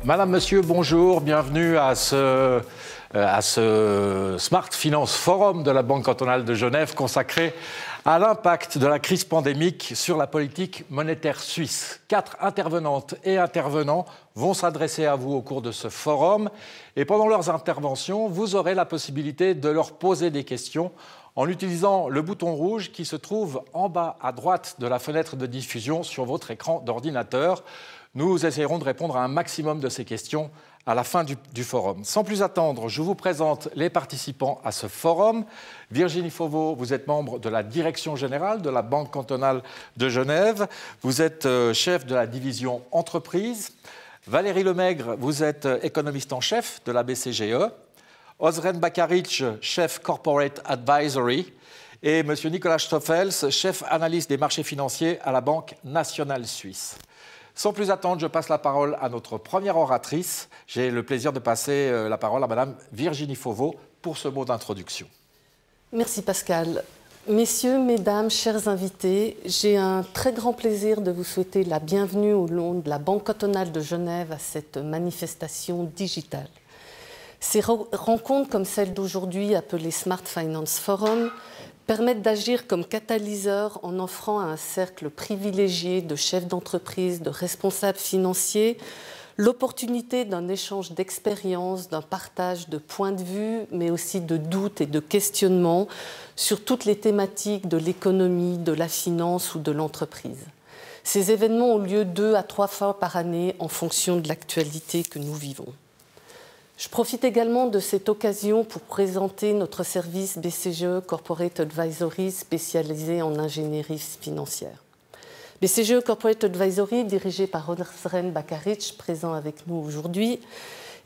Madame, Monsieur, bonjour, bienvenue à ce Smart Finance Forum de la Banque cantonale de Genève consacré à l'impact de la crise pandémique sur la politique monétaire suisse. 4 intervenantes et intervenants vont s'adresser à vous au cours de ce forum et pendant leurs interventions, vous aurez la possibilité de leur poser des questions en utilisant le bouton rouge qui se trouve en bas à droite de la fenêtre de diffusion sur votre écran d'ordinateur. Nous essayerons de répondre à un maximum de ces questions à la fin du forum. Sans plus attendre, je vous présente les participants à ce forum. Virginie Fauveau, vous êtes membre de la direction générale de la Banque cantonale de Genève. Vous êtes chef de la division entreprise. Valérie Lemaigre, vous êtes économiste en chef de la BCGE. Ozren Bakaric, chef Corporate Advisory. Et M. Nicolas Stoffels, chef analyste des marchés financiers à la Banque nationale suisse. Sans plus attendre, je passe la parole à notre première oratrice. J'ai le plaisir de passer la parole à Madame Virginie Fauveau pour ce mot d'introduction. Merci Pascal. Messieurs, mesdames, chers invités, j'ai un très grand plaisir de vous souhaiter la bienvenue au nom de la Banque cantonale de Genève à cette manifestation digitale. Ces rencontres comme celle d'aujourd'hui, appelée Smart Finance Forum, permettent d'agir comme catalyseur en offrant à un cercle privilégié de chefs d'entreprise, de responsables financiers, l'opportunité d'un échange d'expériences, d'un partage de points de vue, mais aussi de doutes et de questionnements sur toutes les thématiques de l'économie, de la finance ou de l'entreprise. Ces événements ont lieu 2 à 3 fois par année en fonction de l'actualité que nous vivons. Je profite également de cette occasion pour présenter notre service BCGE Corporate Advisory spécialisé en ingénierie financière. BCGE Corporate Advisory, dirigé par Ozren Bakaric, présent avec nous aujourd'hui,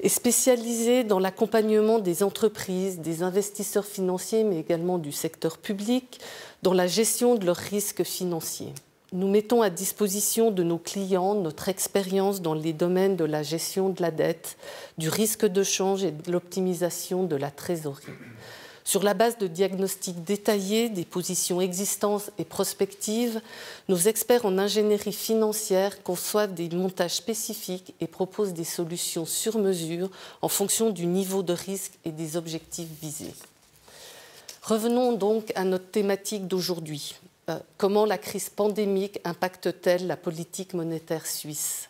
est spécialisé dans l'accompagnement des entreprises, des investisseurs financiers, mais également du secteur public, dans la gestion de leurs risques financiers. Nous mettons à disposition de nos clients notre expérience dans les domaines de la gestion de la dette, du risque de change et de l'optimisation de la trésorerie. Sur la base de diagnostics détaillés des positions existantes et prospectives, nos experts en ingénierie financière conçoivent des montages spécifiques et proposent des solutions sur mesure en fonction du niveau de risque et des objectifs visés. Revenons donc à notre thématique d'aujourd'hui. Comment la crise pandémique impacte-t-elle la politique monétaire suisse ?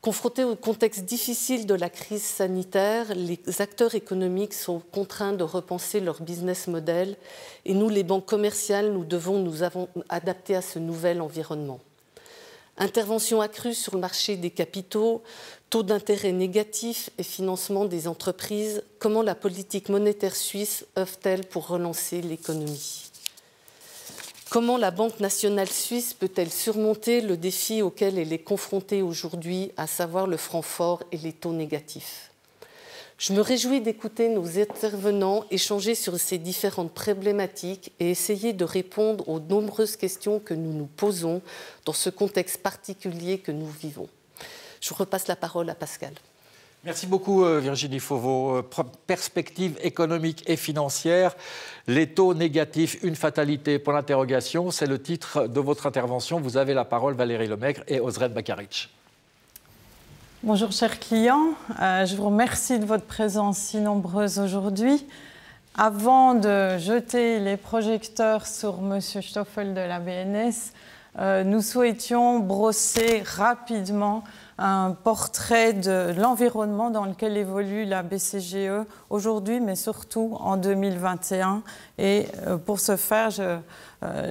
Confrontés au contexte difficile de la crise sanitaire, les acteurs économiques sont contraints de repenser leur business model et nous, les banques commerciales, nous devons nous adapter à ce nouvel environnement. Intervention accrue sur le marché des capitaux, taux d'intérêt négatifs et financement des entreprises, comment la politique monétaire suisse œuvre-t-elle pour relancer l'économie ? Comment la Banque nationale suisse peut-elle surmonter le défi auquel elle est confrontée aujourd'hui, à savoir le franc fort et les taux négatifs ? Je me réjouis d'écouter nos intervenants échanger sur ces différentes problématiques et essayer de répondre aux nombreuses questions que nous nous posons dans ce contexte particulier que nous vivons. Je repasse la parole à Pascal. Merci beaucoup Virginie Fauveau. Perspective économique et financière, les taux négatifs, une fatalité, pour l'interrogation, c'est le titre de votre intervention. Vous avez la parole Valérie Lemaigre et Ozren Bakaric. Bonjour chers clients, je vous remercie de votre présence si nombreuse aujourd'hui. Avant de jeter les projecteurs sur M. Stoffel de la BNS, nous souhaitions brosser rapidement un portrait de l'environnement dans lequel évolue la BCGE aujourd'hui, mais surtout en 2021. Et pour ce faire,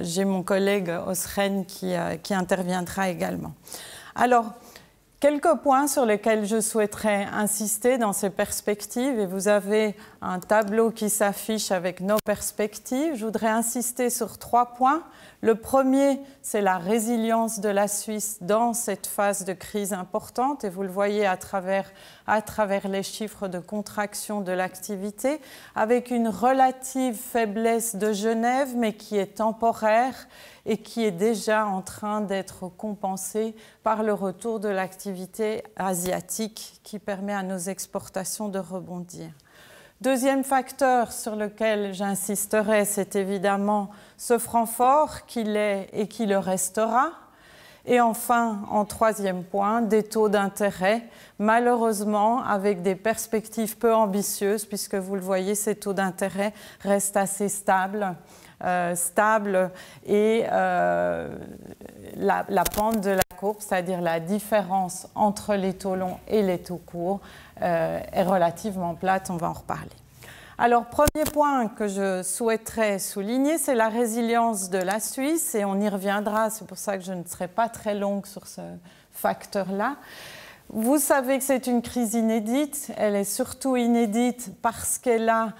j'ai mon collègue Ozren qui interviendra également. Alors, quelques points sur lesquels je souhaiterais insister dans ces perspectives, et vous avez un tableau qui s'affiche avec nos perspectives. Je voudrais insister sur 3 points. Le premier, c'est la résilience de la Suisse dans cette phase de crise importante, et vous le voyez à travers les chiffres de contraction de l'activité, avec une relative faiblesse de Genève, mais qui est temporaire et qui est déjà en train d'être compensée par le retour de l'activité asiatique qui permet à nos exportations de rebondir. Deuxième facteur sur lequel j'insisterai, c'est évidemment ce franc fort qu'il est et qui le restera. Et enfin, en troisième point, des taux d'intérêt, malheureusement avec des perspectives peu ambitieuses, puisque vous le voyez, ces taux d'intérêt restent assez stables. Et la pente de la courbe, c'est-à-dire la différence entre les taux longs et les taux courts, est relativement plate, on va en reparler. Alors, premier point que je souhaiterais souligner, c'est la résilience de la Suisse, et on y reviendra, c'est pour ça que je ne serai pas très longue sur ce facteur-là. Vous savez que c'est une crise inédite, elle est surtout inédite parce qu'elle a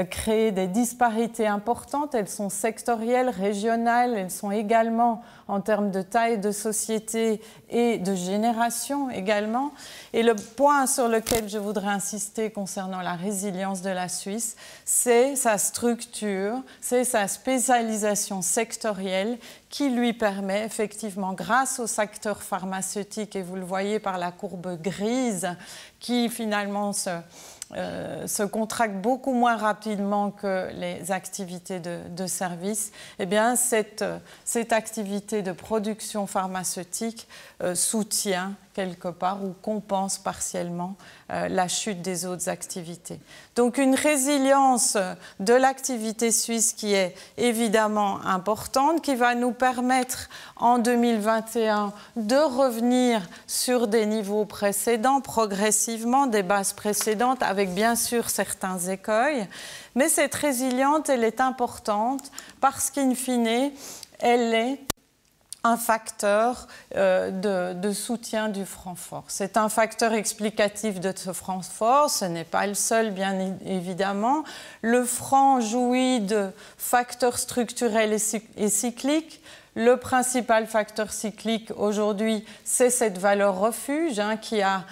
créé des disparités importantes, elles sont sectorielles, régionales, elles sont également en termes de taille de société et de génération également. Et le point sur lequel je voudrais insister concernant la résilience de la Suisse, c'est sa structure, c'est sa spécialisation sectorielle qui lui permet effectivement, grâce au secteur pharmaceutique, et vous le voyez par la courbe grise, qui finalement se contracte beaucoup moins rapidement que les activités de service, eh bien cette activité de production pharmaceutique soutient quelque part ou compense partiellement la chute des autres activités. Donc une résilience de l'activité suisse qui est évidemment importante, qui va nous permettre en 2021 de revenir sur des niveaux précédents, progressivement, des bases précédentes, avec bien sûr certains écueils. Mais cette résilience, elle est importante parce qu'in fine, elle est un facteur de soutien du franc fort. C'est un facteur explicatif de ce franc fort, ce n'est pas le seul bien évidemment. Le franc jouit de facteurs structurels et cycliques. Le principal facteur cyclique aujourd'hui, c'est cette valeur refuge qui a,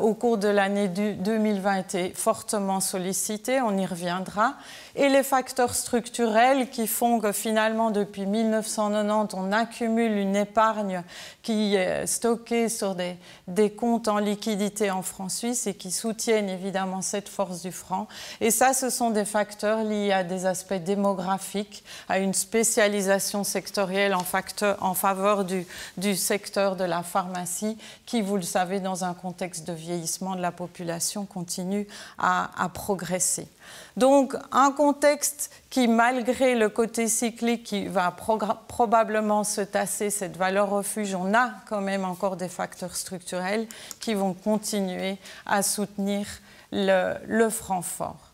au cours de l'année 2020, été fortement sollicitée, on y reviendra. Et les facteurs structurels qui font que finalement, depuis 1990, on accumule une épargne qui est stockée sur des comptes en liquidité en francs suisses et qui soutiennent évidemment cette force du franc. Et ça, ce sont des facteurs liés à des aspects démographiques, à une spécialisation sectorielle en faveur du secteur de la pharmacie qui, vous le savez, dans un contexte de vieillissement de la population, continue à progresser. Donc, un contexte qui, malgré le côté cyclique qui va probablement se tasser, cette valeur refuge, on a quand même encore des facteurs structurels qui vont continuer à soutenir le franc fort.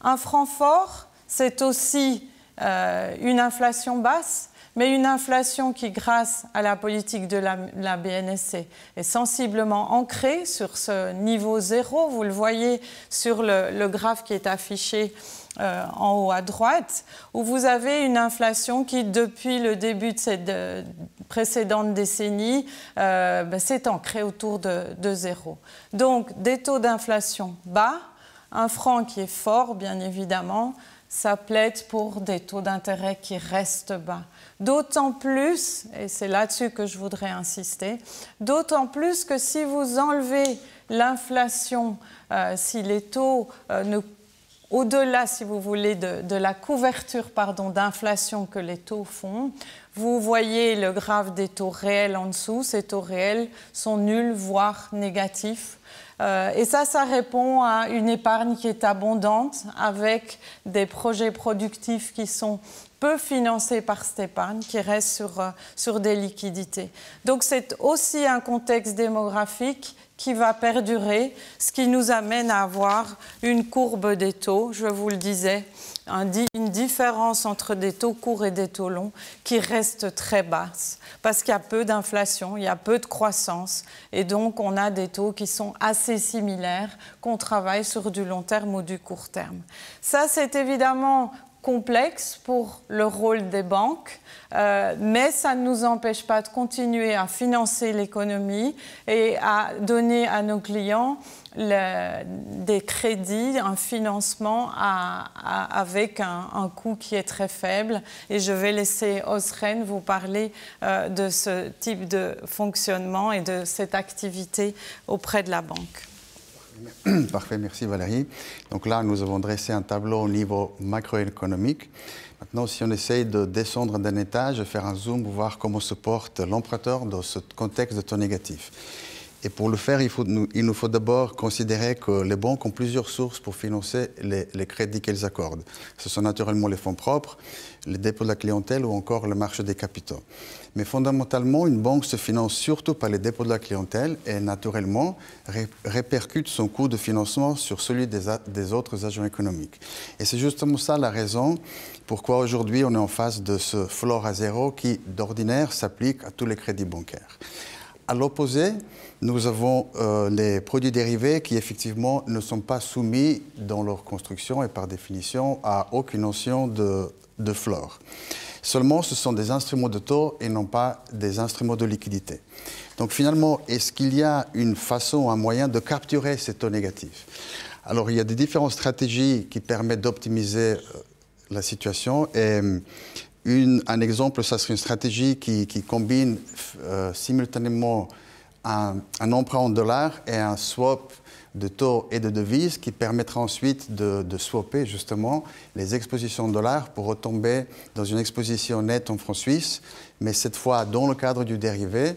Un franc fort, c'est aussi une inflation basse, mais une inflation qui, grâce à la politique de la BNSC, est sensiblement ancrée sur ce niveau zéro. Vous le voyez sur le graphe qui est affiché en haut à droite, où vous avez une inflation qui, depuis le début de cette précédente décennie, s'est ancrée autour de zéro. Donc, des taux d'inflation bas, un franc qui est fort, bien évidemment, ça plaide pour des taux d'intérêt qui restent bas. D'autant plus, et c'est là-dessus que je voudrais insister, d'autant plus que si vous enlevez l'inflation, si les taux au-delà, si vous voulez, de la couverture d'inflation que les taux font, vous voyez le graphe des taux réels en dessous. Ces taux réels sont nuls, voire négatifs. Et ça répond à une épargne qui est abondante, avec des projets productifs qui sont peu financés par cette épargne, qui reste sur des liquidités. Donc c'est aussi un contexte démographique qui va perdurer, ce qui nous amène à avoir une courbe des taux, je vous le disais, une différence entre des taux courts et des taux longs qui reste très basse, parce qu'il y a peu d'inflation, il y a peu de croissance, et donc on a des taux qui sont assez similaires, qu'on travaille sur du long terme ou du court terme. Ça, c'est évidemment complexe pour le rôle des banques, mais ça ne nous empêche pas de continuer à financer l'économie et à donner à nos clients des crédits, un financement avec un coût qui est très faible. Et je vais laisser Ozren vous parler de ce type de fonctionnement et de cette activité auprès de la banque. Parfait, merci Valérie. Donc là, nous avons dressé un tableau au niveau macroéconomique. Maintenant, si on essaye de descendre d'un étage, faire un zoom pour voir comment se porte l'emprunteur dans ce contexte de taux négatif. Et pour le faire, il nous faut d'abord considérer que les banques ont plusieurs sources pour financer les crédits qu'elles accordent. Ce sont naturellement les fonds propres, les dépôts de la clientèle ou encore le marché des capitaux. Mais fondamentalement, une banque se finance surtout par les dépôts de la clientèle et naturellement répercute son coût de financement sur celui des autres agents économiques. Et c'est justement ça la raison pourquoi aujourd'hui on est en face de ce floor à zéro qui d'ordinaire s'applique à tous les crédits bancaires. À l'opposé, nous avons les produits dérivés qui effectivement ne sont pas soumis dans leur construction et par définition à aucune notion de floor. Seulement, ce sont des instruments de taux et non pas des instruments de liquidité. Donc finalement, est-ce qu'il y a une façon, un moyen de capturer ces taux négatifs? Alors, il y a des différentes stratégies qui permettent d'optimiser la situation. Et un exemple, ça serait une stratégie qui combine simultanément un emprunt en dollars et un swap de taux et de devises qui permettra ensuite de swapper justement les expositions en dollars pour retomber dans une exposition nette en francs suisses, mais cette fois dans le cadre du dérivé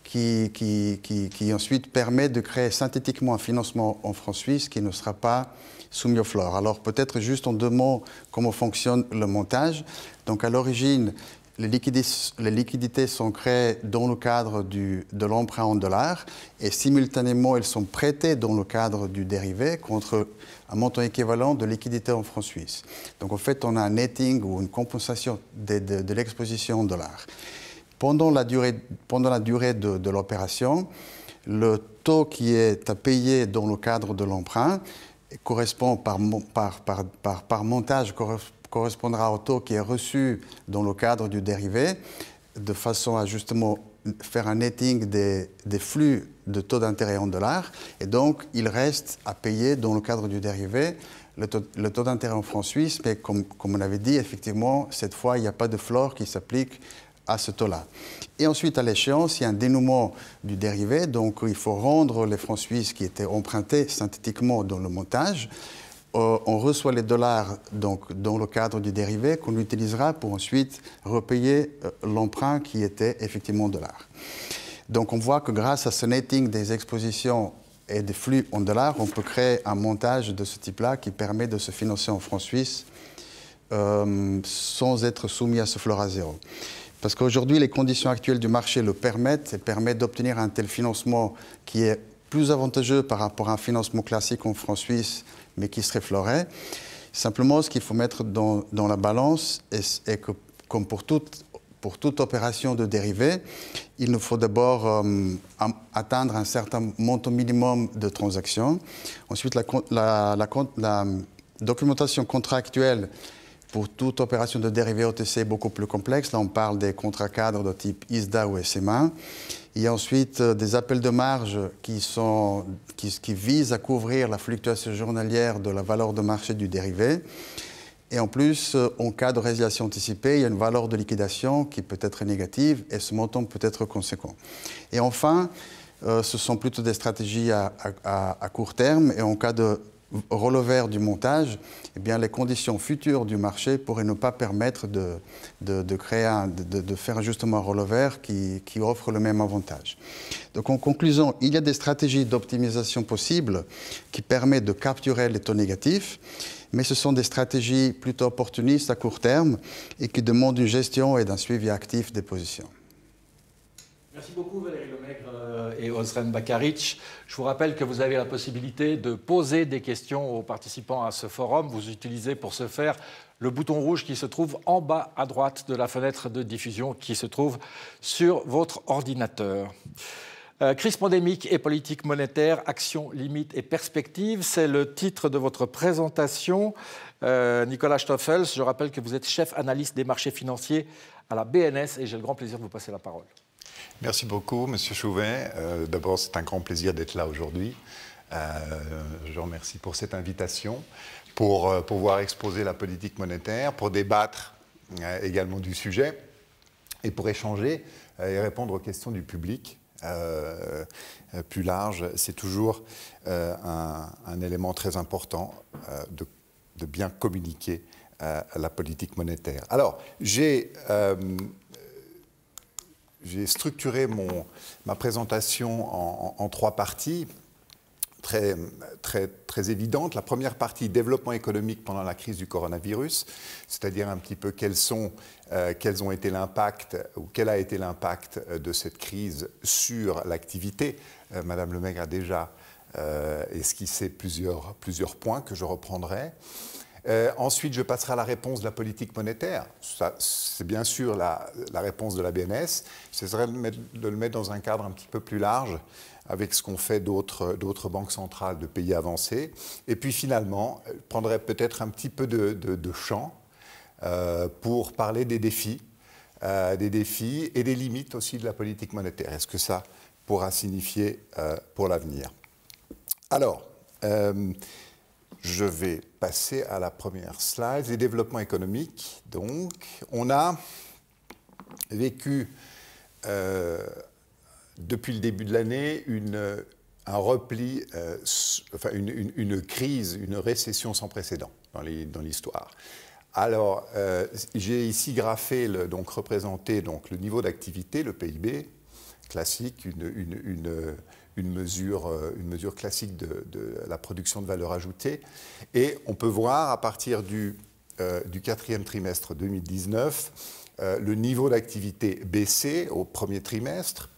qui ensuite permet de créer synthétiquement un financement en francs suisses qui ne sera pas soumis au floor. Alors peut-être juste en 2 mots comment fonctionne le montage. Donc à l'origine, les liquidités sont créées dans le cadre de l'emprunt en dollars et simultanément elles sont prêtées dans le cadre du dérivé contre un montant équivalent de liquidités en francs suisses. Donc en fait on a un netting ou une compensation de l'exposition en dollars. Pendant la durée de l'opération, le taux qui est à payer dans le cadre de l'emprunt correspond par montage correspondra au taux qui est reçu dans le cadre du dérivé, de façon à justement faire un netting des flux de taux d'intérêt en dollars. Et donc, il reste à payer dans le cadre du dérivé le taux d'intérêt en francs suisses. Mais comme on avait dit, effectivement, cette fois, il n'y a pas de floor qui s'applique à ce taux-là. Et ensuite, à l'échéance, il y a un dénouement du dérivé. Donc, il faut rendre les francs suisses qui étaient empruntés synthétiquement dans le montage. On reçoit les dollars donc, dans le cadre du dérivé qu'on utilisera pour ensuite repayer l'emprunt qui était effectivement en dollars. Donc on voit que grâce à ce netting des expositions et des flux en dollars, on peut créer un montage de ce type-là qui permet de se financer en francs suisses sans être soumis à ce floor à zéro. Parce qu'aujourd'hui, les conditions actuelles du marché le permettent et permettent d'obtenir un tel financement qui est plus avantageux par rapport à un financement classique en francs suisses mais qui serait floré. Simplement, ce qu'il faut mettre dans la balance est que, comme pour toute opération de dérivé, il nous faut d'abord atteindre un certain montant minimum de transactions. Ensuite, la documentation contractuelle pour toute opération de dérivé OTC est beaucoup plus complexe. Là, on parle des contrats cadres de type ISDA ou SMA. Il y a ensuite des appels de marge qui visent à couvrir la fluctuation journalière de la valeur de marché du dérivé. Et en plus, en cas de résiliation anticipée, il y a une valeur de liquidation qui peut être négative et ce montant peut être conséquent. Et enfin, ce sont plutôt des stratégies à court terme et en cas de relever du montage, eh bien, les conditions futures du marché pourraient ne pas permettre de faire justement un relever qui offre le même avantage. Donc en conclusion, il y a des stratégies d'optimisation possibles qui permettent de capturer les taux négatifs, mais ce sont des stratégies plutôt opportunistes à court terme et qui demandent une gestion et un suivi actif des positions. Merci beaucoup Valérie Lemaigre et Ozren Bakaric. Je vous rappelle que vous avez la possibilité de poser des questions aux participants à ce forum. Vous utilisez pour ce faire le bouton rouge qui se trouve en bas à droite de la fenêtre de diffusion qui se trouve sur votre ordinateur. Crise pandémique et politique monétaire, actions, limites et perspectives, c'est le titre de votre présentation. Nicolas Stoffels, je rappelle que vous êtes chef analyste des marchés financiers à la BNS et j'ai le grand plaisir de vous passer la parole. Merci beaucoup, Monsieur Chouvet. D'abord, c'est un grand plaisir d'être là aujourd'hui. Je vous remercie pour cette invitation, pour pouvoir exposer la politique monétaire, pour débattre également du sujet et pour échanger et répondre aux questions du public. Plus large, c'est toujours un élément très important de bien communiquer la politique monétaire. Alors, j'ai structuré ma présentation en 3 parties très évidentes. La première partie, développement économique pendant la crise du coronavirus, c'est-à-dire un petit peu quels ont été l'impact ou quel a été l'impact de cette crise sur l'activité. Madame Lemaigre a déjà esquissé plusieurs points que je reprendrai. Ensuite, je passerai à la réponse de la politique monétaire. C'est bien sûr la réponse de la BNS. J'essaierai de le mettre dans un cadre un petit peu plus large avec ce qu'ont fait d'autres banques centrales de pays avancés. Et puis finalement, je prendrai peut-être un petit peu de champ pour parler des défis et des limites aussi de la politique monétaire. Est-ce que ça pourra signifier pour l'avenir? Alors, je vais passer à la première slide, les développements économiques. Donc, on a vécu depuis le début de l'année un repli, une crise, une récession sans précédent dans l'histoire. Alors, j'ai ici graphé, représenté le niveau d'activité, le PIB classique, une mesure classique de la production de valeur ajoutée. Et on peut voir à partir du 4e trimestre 2019, le niveau d'activité baissé au premier trimestre.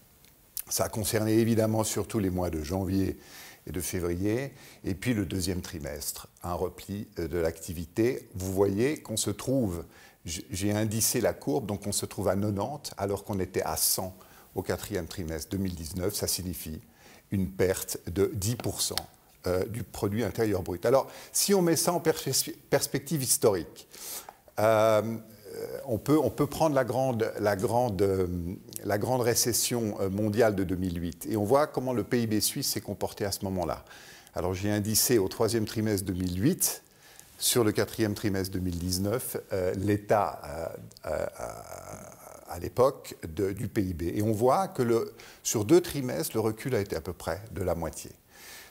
Ça a concerné évidemment surtout les mois de janvier et de février. Et puis le 2e trimestre, un repli de l'activité. Vous voyez qu'on se trouve, j'ai indicé la courbe, donc on se trouve à 90 alors qu'on était à 100 au 4e trimestre 2019. Ça signifie une perte de 10% du produit intérieur brut. Alors, si on met ça en perspective historique, on peut prendre la grande récession mondiale de 2008 et on voit comment le PIB suisse s'est comporté à ce moment-là. Alors, j'ai indicé au 3e trimestre 2008, sur le 4e trimestre 2019, l'état à l'époque du PIB. Et on voit que sur 2 trimestres, le recul a été à peu près de la moitié.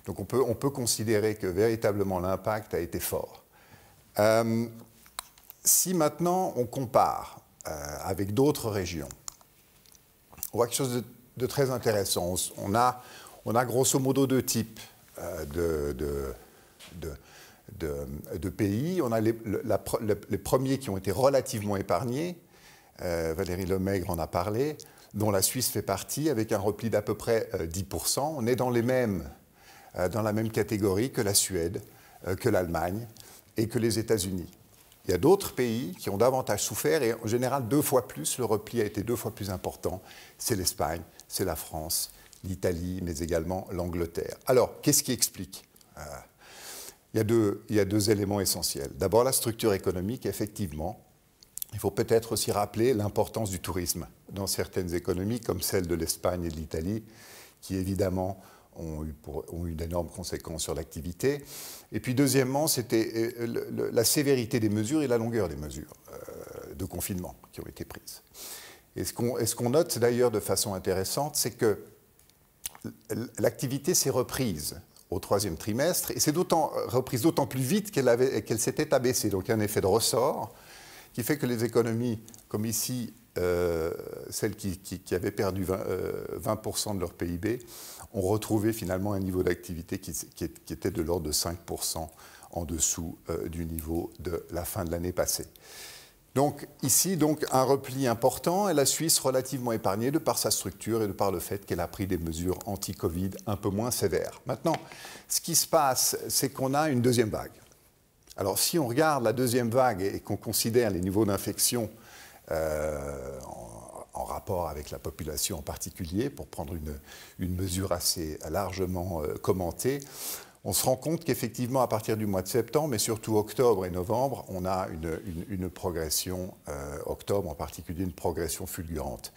Donc on peut considérer que véritablement l'impact a été fort. Si maintenant on compare avec d'autres régions, on voit quelque chose de très intéressant. On a grosso modo 2 types de pays. On a les premiers qui ont été relativement épargnés. Valérie Lemaigre en a parlé, dont la Suisse fait partie, avec un repli d'à peu près 10%. On est dans la même catégorie que la Suède, que l'Allemagne et que les États-Unis. Il y a d'autres pays qui ont davantage souffert et en général 2 fois plus, le repli a été 2 fois plus important. C'est l'Espagne, c'est la France, l'Italie, mais également l'Angleterre. Alors, qu'est-ce qui explique il y a deux éléments essentiels. D'abord, la structure économique, effectivement. Il faut peut-être aussi rappeler l'importance du tourisme dans certaines économies, comme celle de l'Espagne et de l'Italie, qui évidemment ont eu d'énormes conséquences sur l'activité. Et puis deuxièmement, c'était la sévérité des mesures et la longueur des mesures de confinement qui ont été prises. Et ce qu'on note d'ailleurs de façon intéressante, c'est que l'activité s'est reprise au 3e trimestre, et c'est reprise d'autant plus vite qu'elle s'était abaissée. Donc il y a un effet de ressort qui fait que les économies, comme ici, celles qui avaient perdu 20% de leur PIB, ont retrouvé finalement un niveau d'activité qui était de l'ordre de 5% en dessous du niveau de la fin de l'année passée. Donc ici, un repli important et la Suisse relativement épargnée de par sa structure et de par le fait qu'elle a pris des mesures anti-Covid un peu moins sévères. Maintenant, ce qui se passe, c'est qu'on a une deuxième vague. Alors, si on regarde la deuxième vague et qu'on considère les niveaux d'infection en rapport avec la population en particulier, pour prendre une mesure assez largement commentée, on se rend compte qu'effectivement, à partir du mois de septembre, mais surtout octobre et novembre, on a une progression, octobre en particulier, une progression fulgurante.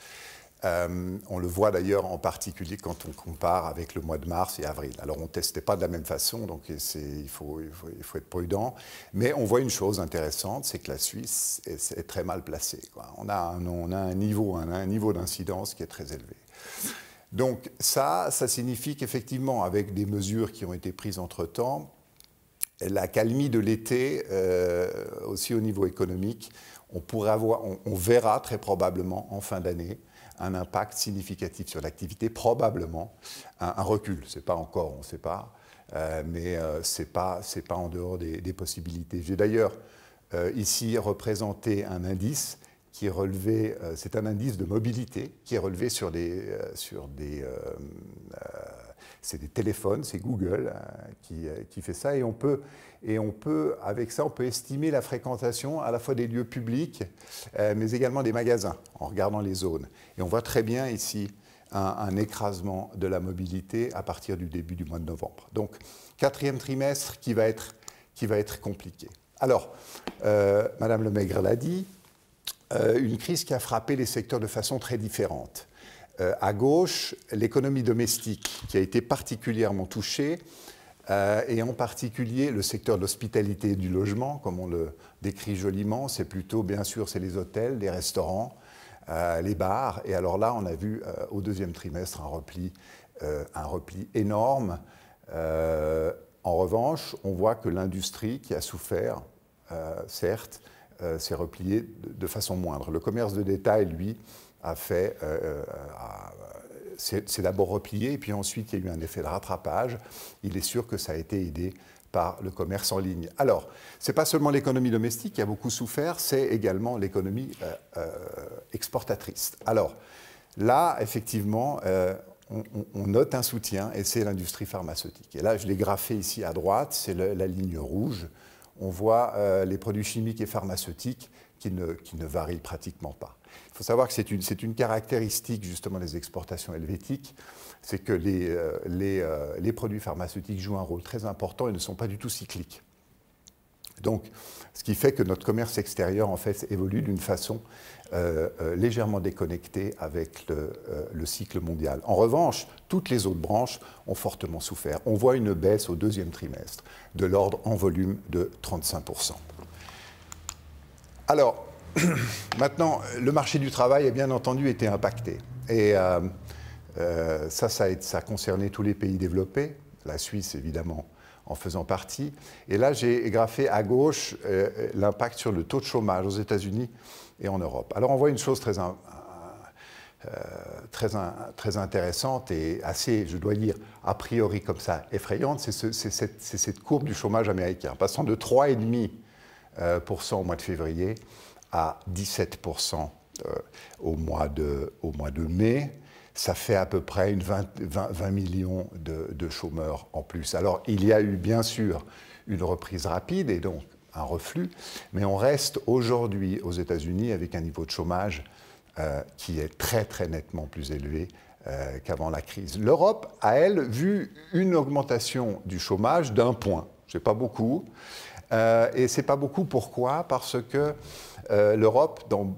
On le voit d'ailleurs en particulier quand on compare avec le mois de mars et avril. Alors on ne testait pas de la même façon, donc il faut être prudent. Mais on voit une chose intéressante, c'est que la Suisse est très mal placée, quoi. On a un niveau d'incidence qui est très élevé. Donc ça signifie qu'effectivement, avec des mesures qui ont été prises entre-temps, l'accalmie de l'été, aussi au niveau économique, on verra très probablement en fin d'année un impact significatif sur l'activité, probablement un recul. C'est pas encore, on ne sait pas, mais c'est pas en dehors des possibilités. J'ai d'ailleurs ici représenté un indice qui est relevé, c'est un indice de mobilité qui est relevé c'est des téléphones, c'est Google qui fait ça, et on peut, avec ça, on peut estimer la fréquentation à la fois des lieux publics, mais également des magasins, en regardant les zones. Et on voit très bien ici un écrasement de la mobilité à partir du début du mois de novembre. Donc, 4e trimestre qui va être compliqué. Alors, Madame Lemaigre l'a dit, une crise qui a frappé les secteurs de façon très différente. À gauche, l'économie domestique qui a été particulièrement touchée, et en particulier le secteur de l'hospitalité et du logement, comme on le décrit joliment, c'est plutôt, bien sûr, c'est les hôtels, les restaurants, les bars. Et alors là, on a vu au 2e trimestre un repli énorme. En revanche, on voit que l'industrie qui a souffert, certes, s'est repliée de façon moindre. Le commerce de détail, lui, c'est d'abord replié, et puis ensuite il y a eu un effet de rattrapage. Il est sûr que ça a été aidé par le commerce en ligne. Alors, ce n'est pas seulement l'économie domestique qui a beaucoup souffert, c'est également l'économie exportatrice. Alors, là, effectivement, on note un soutien, et c'est l'industrie pharmaceutique. Et là, je l'ai graphé ici à droite, c'est la ligne rouge. On voit les produits chimiques et pharmaceutiques qui ne varient pratiquement pas. Il faut savoir que c'est une caractéristique justement des exportations helvétiques, c'est que les produits pharmaceutiques jouent un rôle très important et ne sont pas du tout cycliques. Donc, ce qui fait que notre commerce extérieur en fait évolue d'une façon légèrement déconnectée avec le cycle mondial. En revanche, toutes les autres branches ont fortement souffert. On voit une baisse au 2e trimestre de l'ordre en volume de 35%. Alors, maintenant, le marché du travail a bien entendu été impacté. Et ça a concerné tous les pays développés, la Suisse évidemment en faisant partie. Et là, j'ai graphé à gauche l'impact sur le taux de chômage aux États-Unis et en Europe. Alors, on voit une chose très intéressante et assez, je dois dire, a priori comme ça, effrayante, c'est cette courbe du chômage américain, passant de 3,5% au mois de février à 17% au mois de mai. Ça fait à peu près 20 millions de chômeurs en plus. Alors, il y a eu bien sûr une reprise rapide et donc un reflux, mais on reste aujourd'hui aux États-Unis avec un niveau de chômage qui est très très nettement plus élevé qu'avant la crise. L'Europe a, elle, vu une augmentation du chômage d'1 point. Ce n'est pas beaucoup. Et ce n'est pas beaucoup, pourquoi? Parce que l'Europe, dans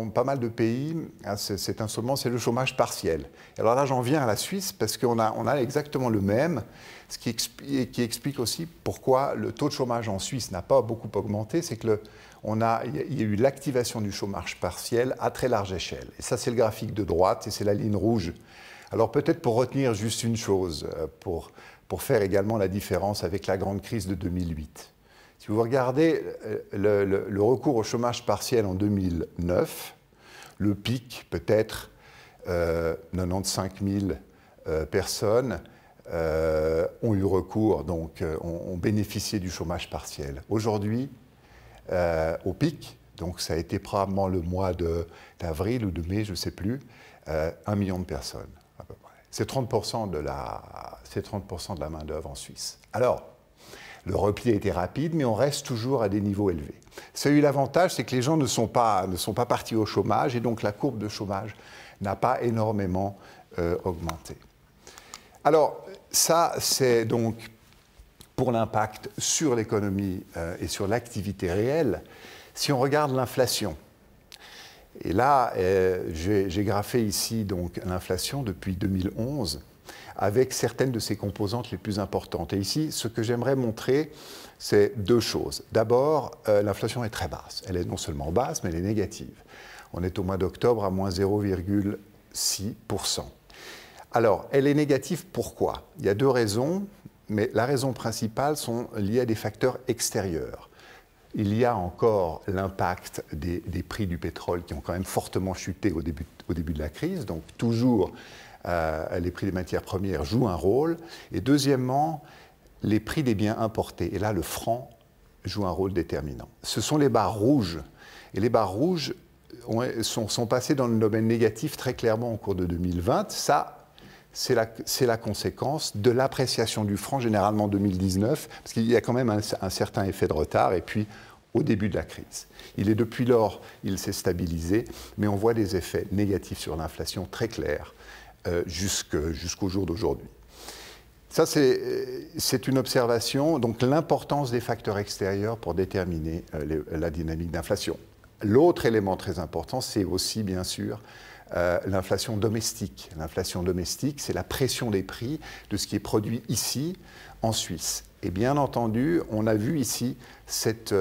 pas mal de pays, cet instrument, c'est le chômage partiel. Alors là, j'en viens à la Suisse, parce qu'on a exactement le même, ce qui explique aussi pourquoi le taux de chômage en Suisse n'a pas beaucoup augmenté, c'est qu'il y a eu l'activation du chômage partiel à très large échelle. Et ça, c'est le graphique de droite, et c'est la ligne rouge. Alors peut-être pour retenir juste une chose, pour faire également la différence avec la grande crise de 2008. Si vous regardez le recours au chômage partiel en 2009, le pic peut-être 95 000 personnes ont eu recours, donc ont bénéficié du chômage partiel. Aujourd'hui, au pic, donc ça a été probablement le mois d'avril ou de mai, je ne sais plus, 1 million de personnes à peu près. C'est 30% de la main-d'œuvre en Suisse. Alors, le repli a été rapide, mais on reste toujours à des niveaux élevés. Ça a eu l'avantage, c'est que les gens ne sont pas partis au chômage, et donc la courbe de chômage n'a pas énormément augmenté. Alors, ça, c'est donc pour l'impact sur l'économie et sur l'activité réelle. Si on regarde l'inflation, et là, j'ai graphé ici donc l'inflation depuis 2011, avec certaines de ses composantes les plus importantes. Et ici, ce que j'aimerais montrer, c'est 2 choses. D'abord, l'inflation est très basse. Elle est non seulement basse, mais elle est négative. On est au mois d'octobre à moins 0,6%. Alors, elle est négative, pourquoi? Il y a 2 raisons. mais la raison principale sont liées à des facteurs extérieurs. Il y a encore l'impact des prix du pétrole qui ont quand même fortement chuté au début de la crise, donc toujours les prix des matières premières jouent un rôle. Et deuxièmement, les prix des biens importés. Et là, le franc joue un rôle déterminant. Ce sont les barres rouges. Et les barres rouges sont passées dans le domaine négatif très clairement au cours de 2020. Ça, c'est la conséquence de l'appréciation du franc, généralement en 2019, parce qu'il y a quand même un certain effet de retard, et puis au début de la crise. Depuis lors, il s'est stabilisé, mais on voit des effets négatifs sur l'inflation très clairs jusqu'au jour d'aujourd'hui. Ça, c'est une observation, donc l'importance des facteurs extérieurs pour déterminer la dynamique d'inflation. L'autre élément très important, c'est aussi, bien sûr, l'inflation domestique. L'inflation domestique, c'est la pression des prix de ce qui est produit ici, en Suisse. Et bien entendu, on a vu ici cette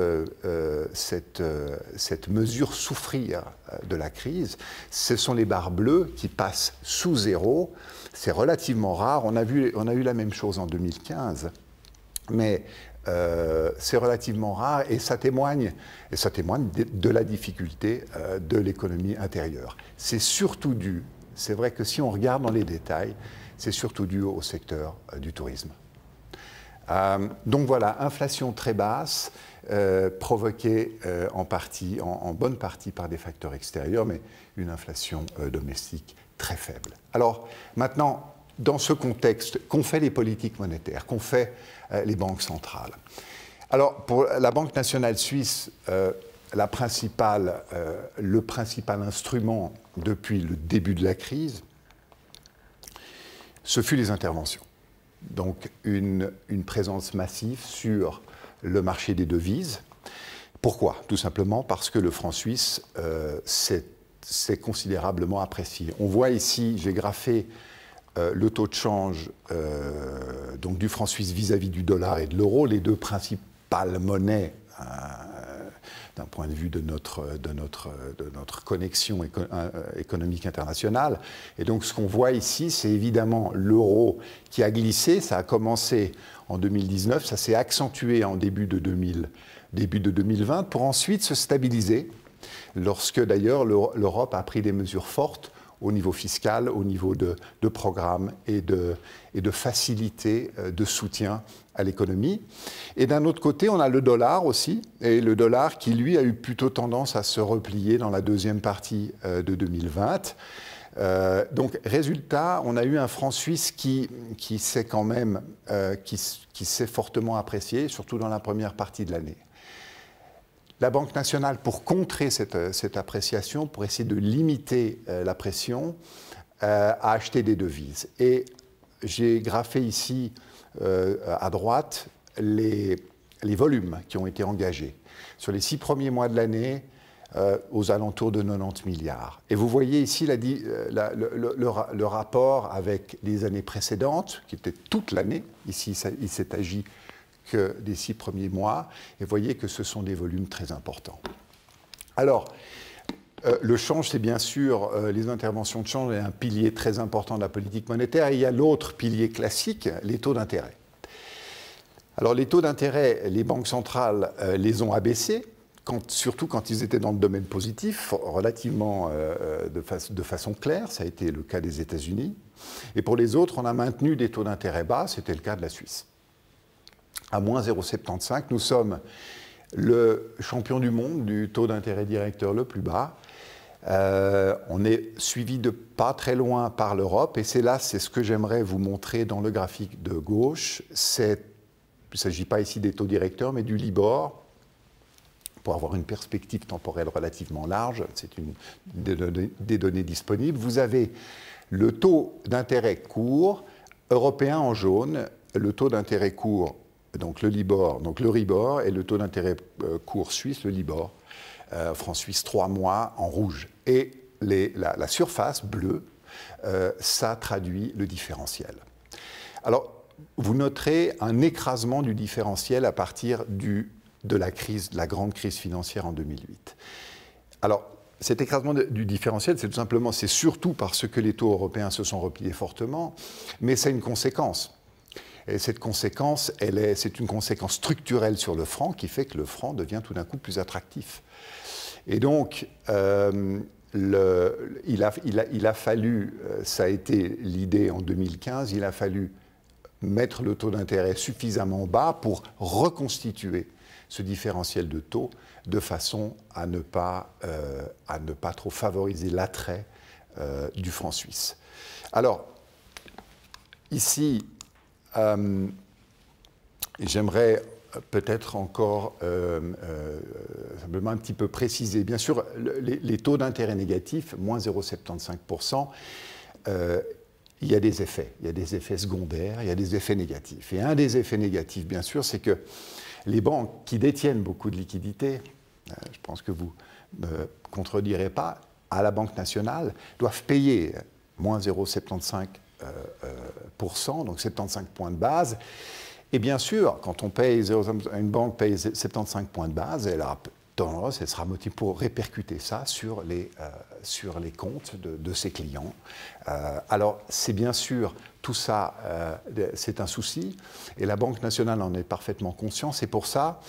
mesure souffrir de la crise. Ce sont les barres bleues qui passent sous zéro. C'est relativement rare. On a eu la même chose en 2015. Mais c'est relativement rare et ça témoigne de la difficulté de l'économie intérieure. C'est surtout dû, c'est vrai que si on regarde dans les détails, c'est surtout dû au secteur du tourisme. Donc voilà, inflation très basse, provoquée en bonne partie par des facteurs extérieurs, mais une inflation domestique très faible. Alors maintenant, dans ce contexte, qu'ont fait les politiques monétaires, qu'ont fait les banques centrales? Alors pour la Banque nationale suisse, le principal instrument depuis le début de la crise, ce fut les interventions. Donc une présence massive sur le marché des devises. Pourquoi? Tout simplement parce que le franc suisse s'est considérablement apprécié. On voit ici, j'ai graphé le taux de change donc du franc suisse vis-à-vis du dollar et de l'euro, les deux principales monnaies d'un point de vue de notre connexion économique internationale. Et donc ce qu'on voit ici, c'est évidemment l'euro qui a glissé. Ça a commencé en 2019, ça s'est accentué en début de 2020 pour ensuite se stabiliser, lorsque d'ailleurs l'Europe a pris des mesures fortes au niveau fiscal, au niveau de programmes et de facilités de soutien à l'économie. Et d'un autre côté, on a le dollar aussi, et le dollar qui, lui, a eu plutôt tendance à se replier dans la deuxième partie de 2020. Donc, résultat, on a eu un franc suisse qui s'est quand même, qui s'est fortement apprécié, surtout dans la première partie de l'année. La Banque nationale, pour contrer cette appréciation, pour essayer de limiter la pression, a acheté des devises. Et j'ai graphé ici, à droite, les volumes qui ont été engagés. Sur les 6 premiers mois de l'année, aux alentours de 90 milliards. Et vous voyez ici le rapport avec les années précédentes, qui était toute l'année. Ici, il s'est agi que des 6 premiers mois, et vous voyez que ce sont des volumes très importants. Alors, le change, c'est bien sûr, les interventions de change est un pilier très important de la politique monétaire, et il y a l'autre pilier classique, les taux d'intérêt. Alors, les taux d'intérêt, les banques centrales les ont abaissés, surtout quand ils étaient dans le domaine positif, relativement de façon claire, ça a été le cas des États-Unis, et pour les autres, on a maintenu des taux d'intérêt bas, c'était le cas de la Suisse. À moins 0,75, nous sommes le champion du monde du taux d'intérêt directeur le plus bas. On est suivi de pas très loin par l'Europe, et c'est ce que j'aimerais vous montrer dans le graphique de gauche. Il ne s'agit pas ici des taux directeurs, mais du Libor, pour avoir une perspective temporelle relativement large. C'est des données disponibles. Vous avez le taux d'intérêt court européen en jaune, le taux d'intérêt court, donc le Libor, donc le Ribor, et le taux d'intérêt court suisse, le Libor, franc suisse 3 mois en rouge. Et la surface bleue, ça traduit le différentiel. Alors, vous noterez un écrasement du différentiel à partir de la grande crise financière en 2008. Alors, cet écrasement du différentiel, c'est surtout parce que les taux européens se sont repliés fortement, mais c'est une conséquence. Et cette conséquence, c'est une conséquence structurelle sur le franc qui fait que le franc devient tout d'un coup plus attractif. Et donc, il a fallu, ça a été l'idée en 2015, il a fallu mettre le taux d'intérêt suffisamment bas pour reconstituer ce différentiel de taux de façon à ne pas trop favoriser l'attrait du franc suisse. Alors, ici, j'aimerais peut-être encore simplement un petit peu préciser. Bien sûr, les taux d'intérêt négatifs, moins 0,75%, il y a des effets secondaires, il y a des effets négatifs. Et un des effets négatifs, bien sûr, c'est que les banques qui détiennent beaucoup de liquidités, je pense que vous ne me contredirez pas, à la Banque nationale, doivent payer moins 0,75%, donc 75 points de base. Et bien sûr, quand une banque paye 75 points de base, elle sera motivée pour répercuter ça sur les comptes de ses clients. Alors, c'est bien sûr, tout ça, c'est un souci, et la Banque nationale en est parfaitement consciente. C'est pour ça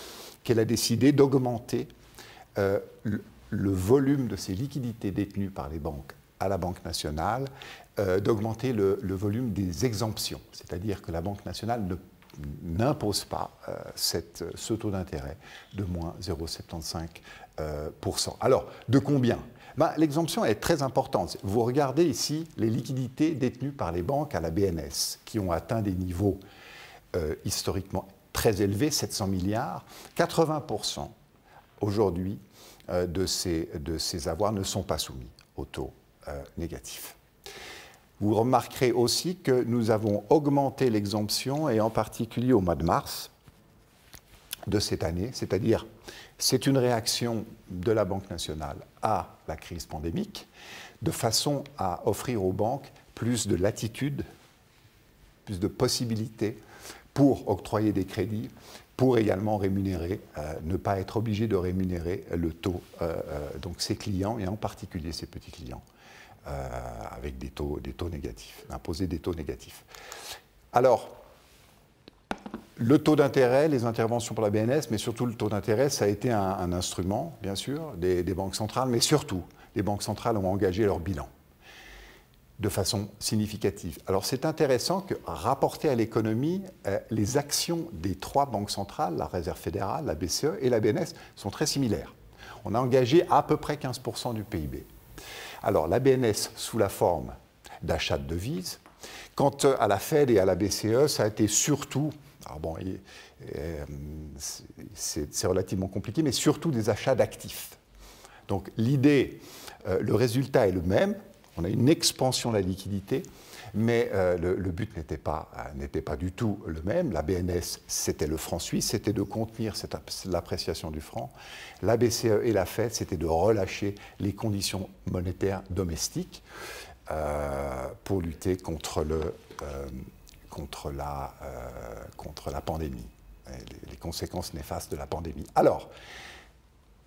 qu'elle a décidé d'augmenter le volume de ces liquidités détenues par les banques à la Banque nationale, d'augmenter le volume des exemptions. C'est-à-dire que la Banque nationale n'impose pas ce taux d'intérêt de moins 0,75%. Alors, de combien? L'exemption est très importante. Vous regardez ici les liquidités détenues par les banques à la BNS, qui ont atteint des niveaux historiquement très élevés, 700 milliards. 80% aujourd'hui de ces avoirs ne sont pas soumis au taux négatif. Vous remarquerez aussi que nous avons augmenté l'exemption, et en particulier au mois de mars de cette année, c'est-à-dire c'est une réaction de la Banque nationale à la crise pandémique, de façon à offrir aux banques plus de latitude, plus de possibilités pour octroyer des crédits, pour également rémunérer, ne pas être obligé de rémunérer le taux, donc ses clients, et en particulier ses petits clients. Avec des taux négatifs, imposer des taux négatifs. Alors, le taux d'intérêt, les interventions pour la BNS, mais surtout le taux d'intérêt, ça a été un instrument, bien sûr, des banques centrales, mais surtout, les banques centrales ont engagé leur bilan de façon significative. Alors, c'est intéressant que, rapporté à l'économie, les actions des trois banques centrales, la Réserve fédérale, la BCE et la BNS, sont très similaires. On a engagé à peu près 15% du PIB. Alors, la BNS sous la forme d'achat de devises. Quant à la Fed et à la BCE, ça a été surtout, alors bon, c'est relativement compliqué, mais surtout des achats d'actifs. Donc l'idée, le résultat est le même, on a une expansion de la liquidité, mais le but n'était pas du tout le même. La BNS, c'était le franc suisse, c'était de contenir l'appréciation du franc. La BCE et la Fed, c'était de relâcher les conditions monétaires domestiques pour lutter contre la pandémie, les conséquences néfastes de la pandémie. Alors,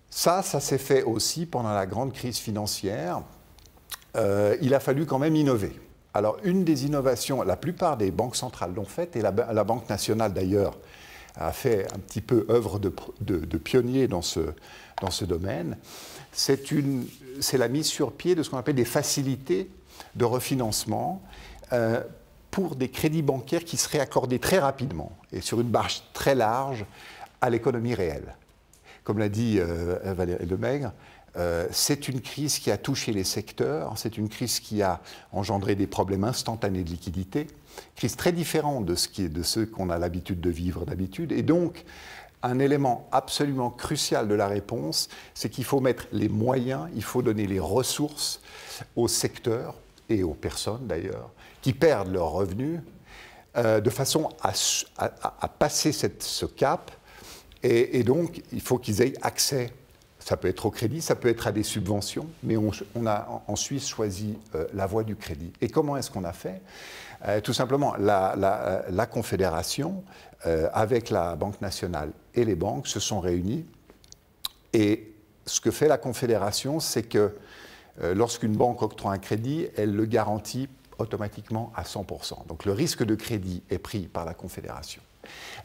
ça s'est fait aussi pendant la grande crise financière. Il a fallu quand même innover. Alors, une des innovations, la plupart des banques centrales l'ont faite, et la Banque nationale, d'ailleurs, a fait un petit peu œuvre de pionnier dans ce domaine, c'est la mise sur pied de ce qu'on appelle des facilités de refinancement pour des crédits bancaires qui seraient accordés très rapidement et sur une marge très large à l'économie réelle. Comme l'a dit Valérie Lemaigre, c'est une crise qui a touché les secteurs, c'est une crise qui a engendré des problèmes instantanés de liquidité, crise très différente de ceux qu'on a l'habitude de vivre d'habitude. Et donc, un élément absolument crucial de la réponse, c'est qu'il faut mettre les moyens, il faut donner les ressources aux secteurs, et aux personnes d'ailleurs, qui perdent leurs revenus, de façon à passer ce cap. Et donc, il faut qu'ils aient accès. Ça peut être au crédit, ça peut être à des subventions, mais on a en Suisse choisi la voie du crédit. Et comment est-ce qu'on a fait? Tout simplement, la Confédération, avec la Banque nationale et les banques, se sont réunies. Et ce que fait la Confédération, c'est que lorsqu'une banque octroie un crédit, elle le garantit automatiquement à 100%. Donc le risque de crédit est pris par la Confédération.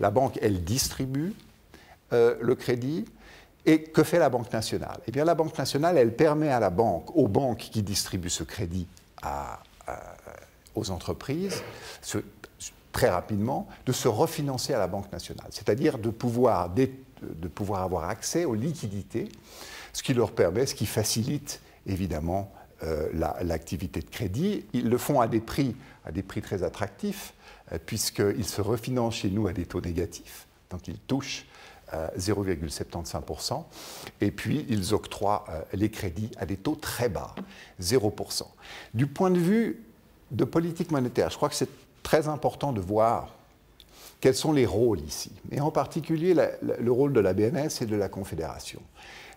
La banque, elle distribue le crédit. Et que fait la Banque nationale? Eh bien, la Banque nationale, elle permet à aux banques qui distribuent ce crédit aux entreprises, très rapidement, de se refinancer à la Banque nationale. C'est-à-dire de pouvoir avoir accès aux liquidités, ce qui leur permet, ce qui facilite évidemment l'activité de crédit. Ils le font à des prix très attractifs, puisqu'ils se refinancent chez nous à des taux négatifs. Donc ils touchent 0,75%, et puis ils octroient les crédits à des taux très bas, 0%. Du point de vue de politique monétaire, je crois que c'est très important de voir quels sont les rôles ici, et en particulier le rôle de la BNS et de la Confédération.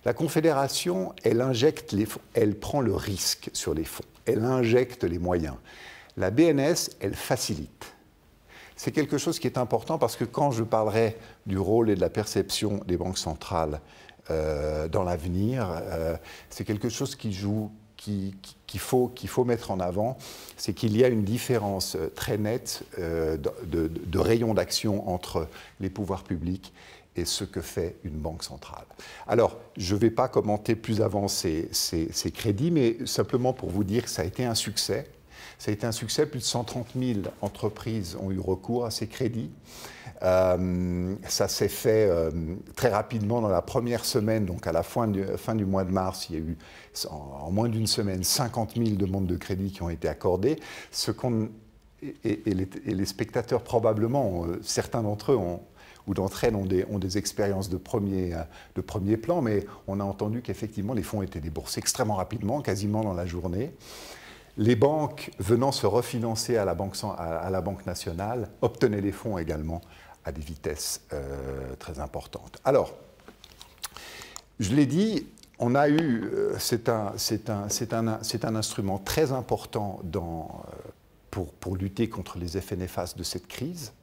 La Confédération, elle injecte les fonds, elle prend le risque sur les fonds, elle injecte les moyens. La BNS, elle facilite. C'est quelque chose qui est important parce que quand je parlerai du rôle et de la perception des banques centrales dans l'avenir, c'est quelque chose qu'il faut mettre en avant, c'est qu'il y a une différence très nette de rayon d'action entre les pouvoirs publics et ce que fait une banque centrale. Alors, je ne vais pas commenter plus avant ces crédits, mais simplement pour vous dire que ça a été un succès. Ça a été un succès, plus de 130 000 entreprises ont eu recours à ces crédits. Ça s'est fait très rapidement dans la première semaine, donc à la fin du mois de mars, il y a eu en moins d'une semaine 50 000 demandes de crédit qui ont été accordées. Et les spectateurs probablement, certains d'entre eux ou d'entre elles ont des expériences de premier plan, mais on a entendu qu'effectivement les fonds étaient déboursés extrêmement rapidement, quasiment dans la journée. Les banques venant se refinancer à la Banque nationale obtenaient les fonds également à des vitesses très importantes. Alors, je l'ai dit, on a eu, c'est un instrument très important pour lutter contre les effets néfastes de cette crise.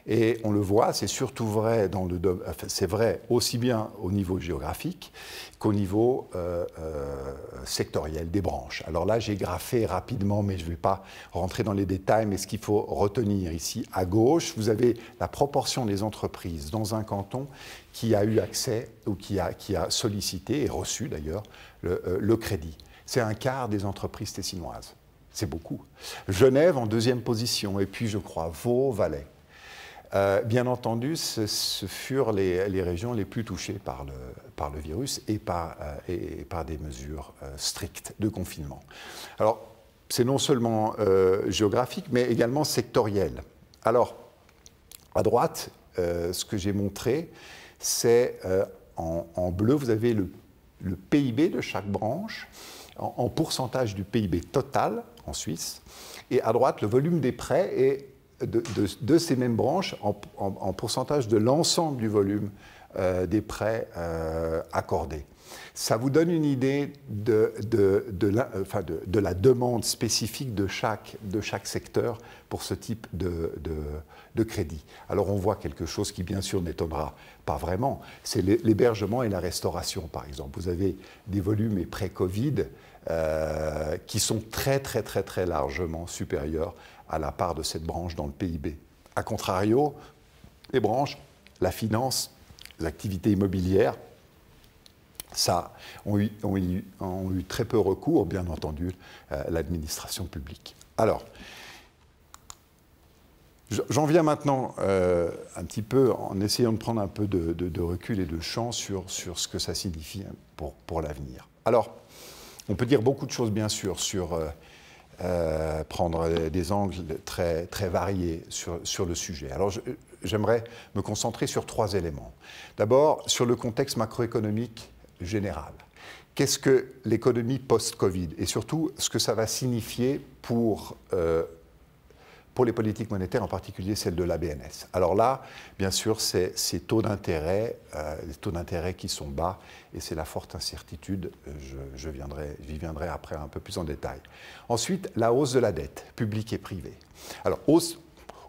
Et on le voit, c'est surtout vrai, c'est vrai aussi bien au niveau géographique qu'au niveau sectoriel des branches. Alors là, j'ai graphé rapidement, mais je ne vais pas rentrer dans les détails, mais ce qu'il faut retenir ici, à gauche, vous avez la proportion des entreprises dans un canton qui a eu accès ou qui a sollicité et reçu d'ailleurs le crédit. C'est un quart des entreprises tessinoises. C'est beaucoup. Genève en deuxième position, et puis je crois Vaud, Valais. Bien entendu, ce furent les régions les plus touchées par le virus et par des mesures strictes de confinement. Alors, c'est non seulement géographique, mais également sectoriel. Alors, à droite, ce que j'ai montré, c'est en bleu, vous avez le PIB de chaque branche, en pourcentage du PIB total en Suisse, et à droite, le volume des prêts et de ces mêmes branches en pourcentage de l'ensemble du volume des prêts accordés. Ça vous donne une idée de la demande spécifique de chaque secteur pour ce type de crédit. Alors on voit quelque chose qui bien sûr n'étonnera pas vraiment, c'est l'hébergement et la restauration par exemple. Vous avez des volumes et pré-Covid qui sont très très très très largement supérieurs à la part de cette branche dans le PIB. A contrario, les branches, la finance, l'activité immobilière, ça, ont eu très peu recours, bien entendu, l'administration publique. Alors, j'en viens maintenant un petit peu en essayant de prendre un peu de recul et de champ sur ce que ça signifie pour l'avenir. Alors, on peut dire beaucoup de choses, bien sûr, sur prendre des angles très, très variés sur le sujet. Alors, j'aimerais me concentrer sur 3 éléments. D'abord, sur le contexte macroéconomique général. Qu'est-ce que l'économie post-Covid et surtout ce que ça va signifier pour les politiques monétaires, en particulier celle de la BNS. Alors là, bien sûr, c'est ces taux d'intérêt, les taux d'intérêt qui sont bas, et c'est la forte incertitude, j'y viendrai après un peu plus en détail. Ensuite, la hausse de la dette, publique et privée. Alors,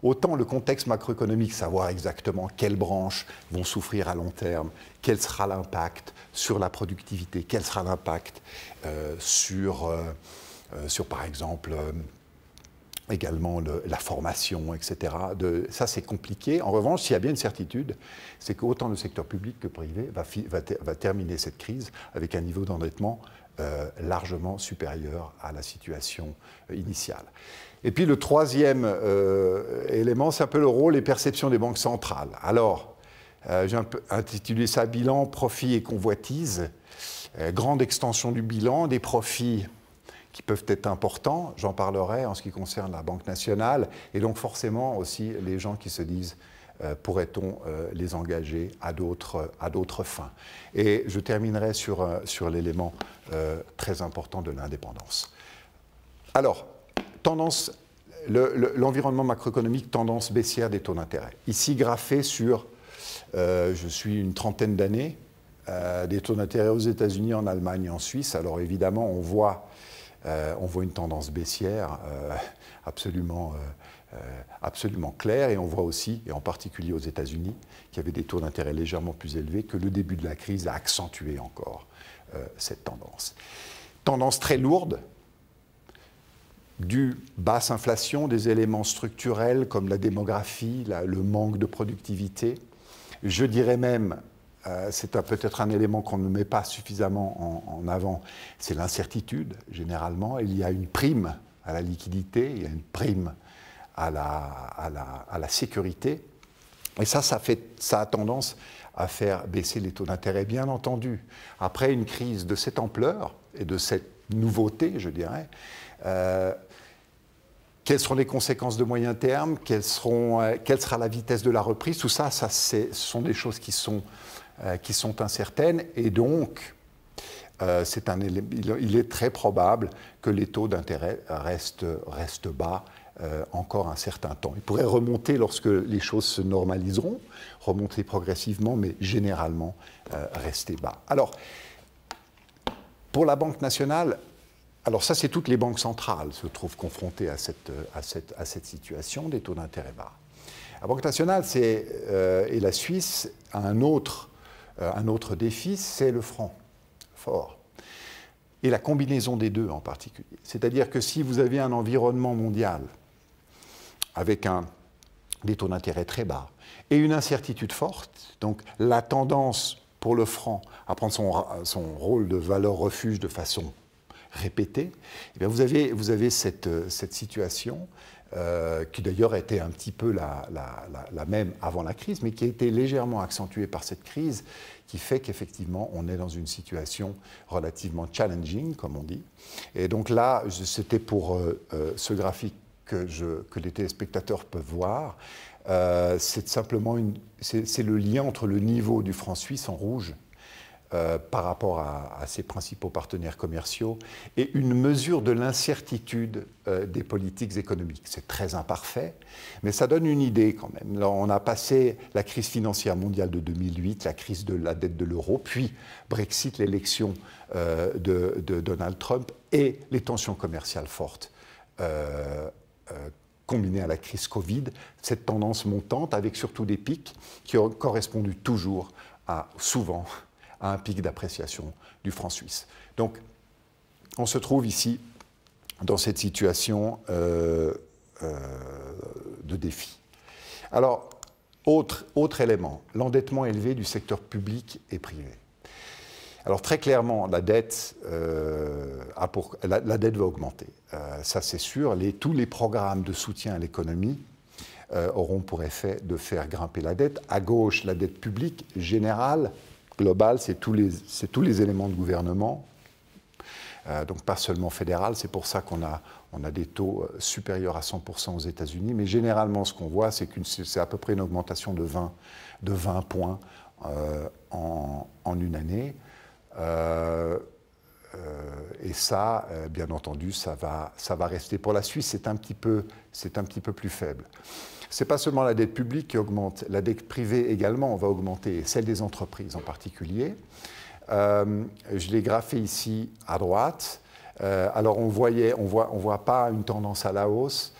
autant le contexte macroéconomique, savoir exactement quelles branches vont souffrir à long terme, quel sera l'impact sur la productivité, quel sera l'impact sur, par exemple, également la formation, etc. Ça, c'est compliqué. En revanche, s'il y a bien une certitude, c'est qu'autant le secteur public que privé va terminer cette crise avec un niveau d'endettement largement supérieur à la situation initiale. Et puis le troisième élément, c'est un peu le rôle et perception des banques centrales. Alors, j'ai un peu intitulé ça « Bilan, profit et convoitise ». Grande extension du bilan, des profits qui peuvent être importants, j'en parlerai en ce qui concerne la Banque nationale, et donc forcément aussi les gens qui se disent pourrait-on les engager à d'autres fins. Et je terminerai sur l'élément très important de l'indépendance. Alors, l'environnement macroéconomique, tendance baissière des taux d'intérêt. Ici graphé sur, je suis une trentaine d'années, des taux d'intérêt aux États-Unis, en Allemagne et en Suisse. Alors évidemment, on voit une tendance baissière absolument claire, et on voit aussi, et en particulier aux États-Unis, qu'il y avait des taux d'intérêt légèrement plus élevés, que le début de la crise a accentué encore cette tendance. Tendance très lourde, due basse inflation, des éléments structurels comme la démographie, le manque de productivité. Je dirais même, c'est peut-être un élément qu'on ne met pas suffisamment en avant, c'est l'incertitude, généralement. Il y a une prime à la liquidité, il y a une prime à la sécurité. Et ça a tendance à faire baisser les taux d'intérêt, bien entendu. Après une crise de cette ampleur et de cette nouveauté, je dirais, quelles seront les conséquences de moyen terme, quelle sera la vitesse de la reprise, tout ça, ce sont des choses qui sont incertaines, et donc il est très probable que les taux d'intérêt restent bas encore un certain temps. Ils pourraient remonter lorsque les choses se normaliseront, remonter progressivement, mais généralement rester bas. Alors, pour la Banque nationale, alors ça, c'est toutes les banques centrales se trouvent confrontées à cette situation des taux d'intérêt bas. La Banque nationale et la Suisse a un autre défi, c'est le franc fort. Et la combinaison des deux en particulier. C'est-à-dire que si vous avez un environnement mondial avec des taux d'intérêt très bas et une incertitude forte, donc la tendance pour le franc à prendre son rôle de valeur refuge de façon répétée, eh bien vous avez cette situation qui d'ailleurs était un petit peu la même avant la crise, mais qui a été légèrement accentuée par cette crise, qui fait qu'effectivement, on est dans une situation relativement challenging, comme on dit. Et donc là, c'était pour ce graphique que les téléspectateurs peuvent voir. C'est simplement c'est le lien entre le niveau du franc suisse en rouge par rapport à ses principaux partenaires commerciaux et une mesure de l'incertitude des politiques économiques. C'est très imparfait, mais ça donne une idée quand même. Là, on a passé la crise financière mondiale de 2008, la crise de la dette de l'euro, puis Brexit, l'élection de Donald Trump et les tensions commerciales fortes combinées à la crise Covid, cette tendance montante avec surtout des pics qui ont correspondu toujours souvent à un pic d'appréciation du franc suisse. Donc, on se trouve ici dans cette situation de défi. Alors, autre élément, l'endettement élevé du secteur public et privé. Alors, très clairement, la dette va augmenter. Ça, c'est sûr. Tous les programmes de soutien à l'économie auront pour effet de faire grimper la dette. À gauche, la dette publique générale, global, c'est tous les éléments de gouvernement, donc pas seulement fédéral. C'est pour ça qu'on a des taux supérieurs à 100% aux États-Unis. Mais généralement, ce qu'on voit, c'est à peu près une augmentation de 20 points en une année. Et ça, bien entendu, ça va rester. Pour la Suisse, c'est un petit peu plus faible. Ce n'est pas seulement la dette publique qui augmente, la dette privée également va augmenter, celle des entreprises en particulier. Je l'ai graphé ici à droite. Alors on voit pas une tendance à la hausse,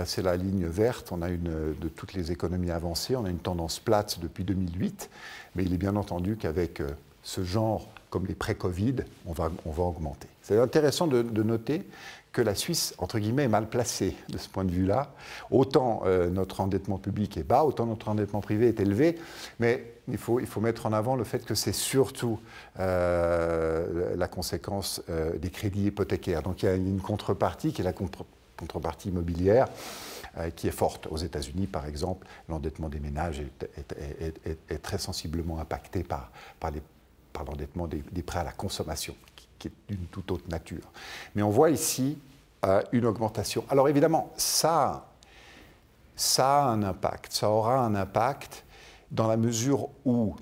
c'est la ligne verte, de toutes les économies avancées, on a une tendance plate depuis 2008, mais il est bien entendu qu'avec ce genre, comme les pré-Covid, on va augmenter. C'est intéressant de noter que la Suisse, entre guillemets, est mal placée de ce point de vue-là. Autant notre endettement public est bas, autant notre endettement privé est élevé, mais il faut mettre en avant le fait que c'est surtout la conséquence des crédits hypothécaires. Donc il y a une contrepartie qui est la contrepartie immobilière, qui est forte. Aux États-Unis, par exemple, l'endettement des ménages est très sensiblement impacté par l'endettement des prêts à la consommation, qui est d'une toute autre nature. Mais on voit ici une augmentation. Alors évidemment, ça a un impact, ça aura un impact dans la mesure où,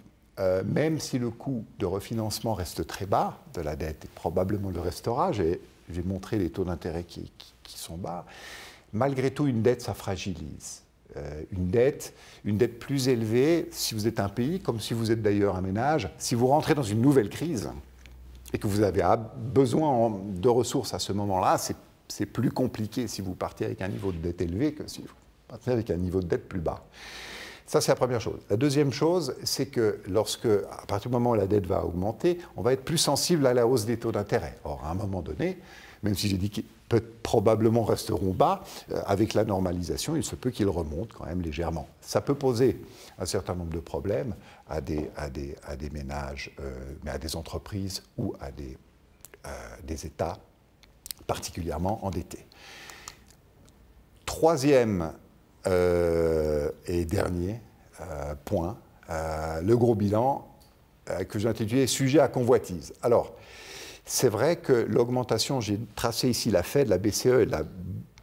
même si le coût de refinancement reste très bas de la dette, et probablement le restera, j'ai montré les taux d'intérêt qui sont bas, malgré tout, une dette, ça fragilise. Une dette plus élevée, si vous êtes un pays, comme si vous êtes d'ailleurs un ménage, si vous rentrez dans une nouvelle crise et que vous avez besoin de ressources à ce moment-là, c'est plus compliqué si vous partez avec un niveau de dette élevé que si vous partez avec un niveau de dette plus bas. Ça, c'est la première chose. La deuxième chose, c'est que à partir du moment où la dette va augmenter, on va être plus sensible à la hausse des taux d'intérêt. Or, à un moment donné, même si j'ai dit qu'ils probablement resteront bas, avec la normalisation, il se peut qu'ils remontent quand même légèrement. Ça peut poser un certain nombre de problèmes à des ménages, mais à des entreprises ou à des États particulièrement endettés. Troisième et dernier point, le gros bilan que j'ai intitulé « Sujet à convoitise ». Alors, c'est vrai que l'augmentation, j'ai tracé ici la Fed, la BCE et la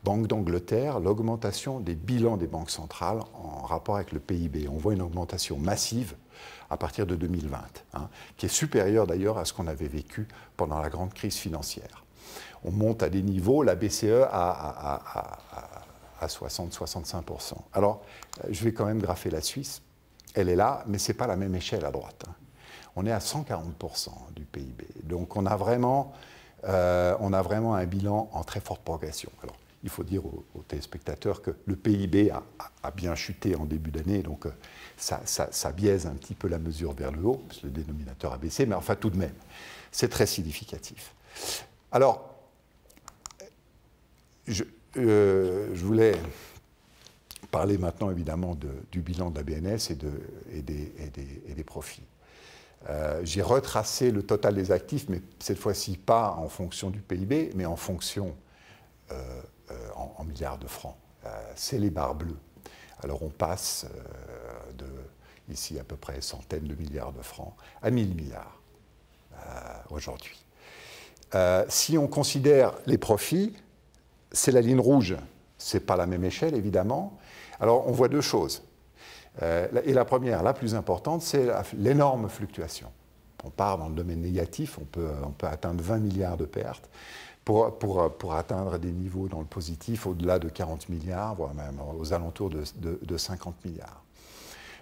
Banque d'Angleterre, l'augmentation des bilans des banques centrales en rapport avec le PIB. On voit une augmentation massive à partir de 2020, qui est supérieure d'ailleurs à ce qu'on avait vécu pendant la grande crise financière. On monte à des niveaux, la BCE à 60-65%. Alors, je vais quand même grapher la Suisse. Elle est là, mais ce n'est pas la même échelle à droite. On est à 140% du PIB. Donc, on a vraiment un bilan en très forte progression. Alors, il faut dire aux téléspectateurs que le PIB a bien chuté en début d'année, donc ça biaise un petit peu la mesure vers le haut, parce que le dénominateur a baissé, mais enfin, tout de même, c'est très significatif. Alors, je voulais parler maintenant évidemment du bilan de la BNS et des profits. J'ai retracé le total des actifs, mais cette fois-ci pas en fonction du PIB, mais en fonction en milliards de francs. C'est les barres bleues. Alors on passe de ici à peu près centaines de milliards de francs à 1000 milliards aujourd'hui. Si on considère les profits, c'est la ligne rouge. Ce n'est pas la même échelle, évidemment. Alors, on voit deux choses. Et la première, la plus importante, c'est l'énorme fluctuation. On part dans le domaine négatif, on peut atteindre 20 milliards de pertes pour atteindre des niveaux dans le positif au-delà de 40 milliards, voire même aux alentours de 50 milliards.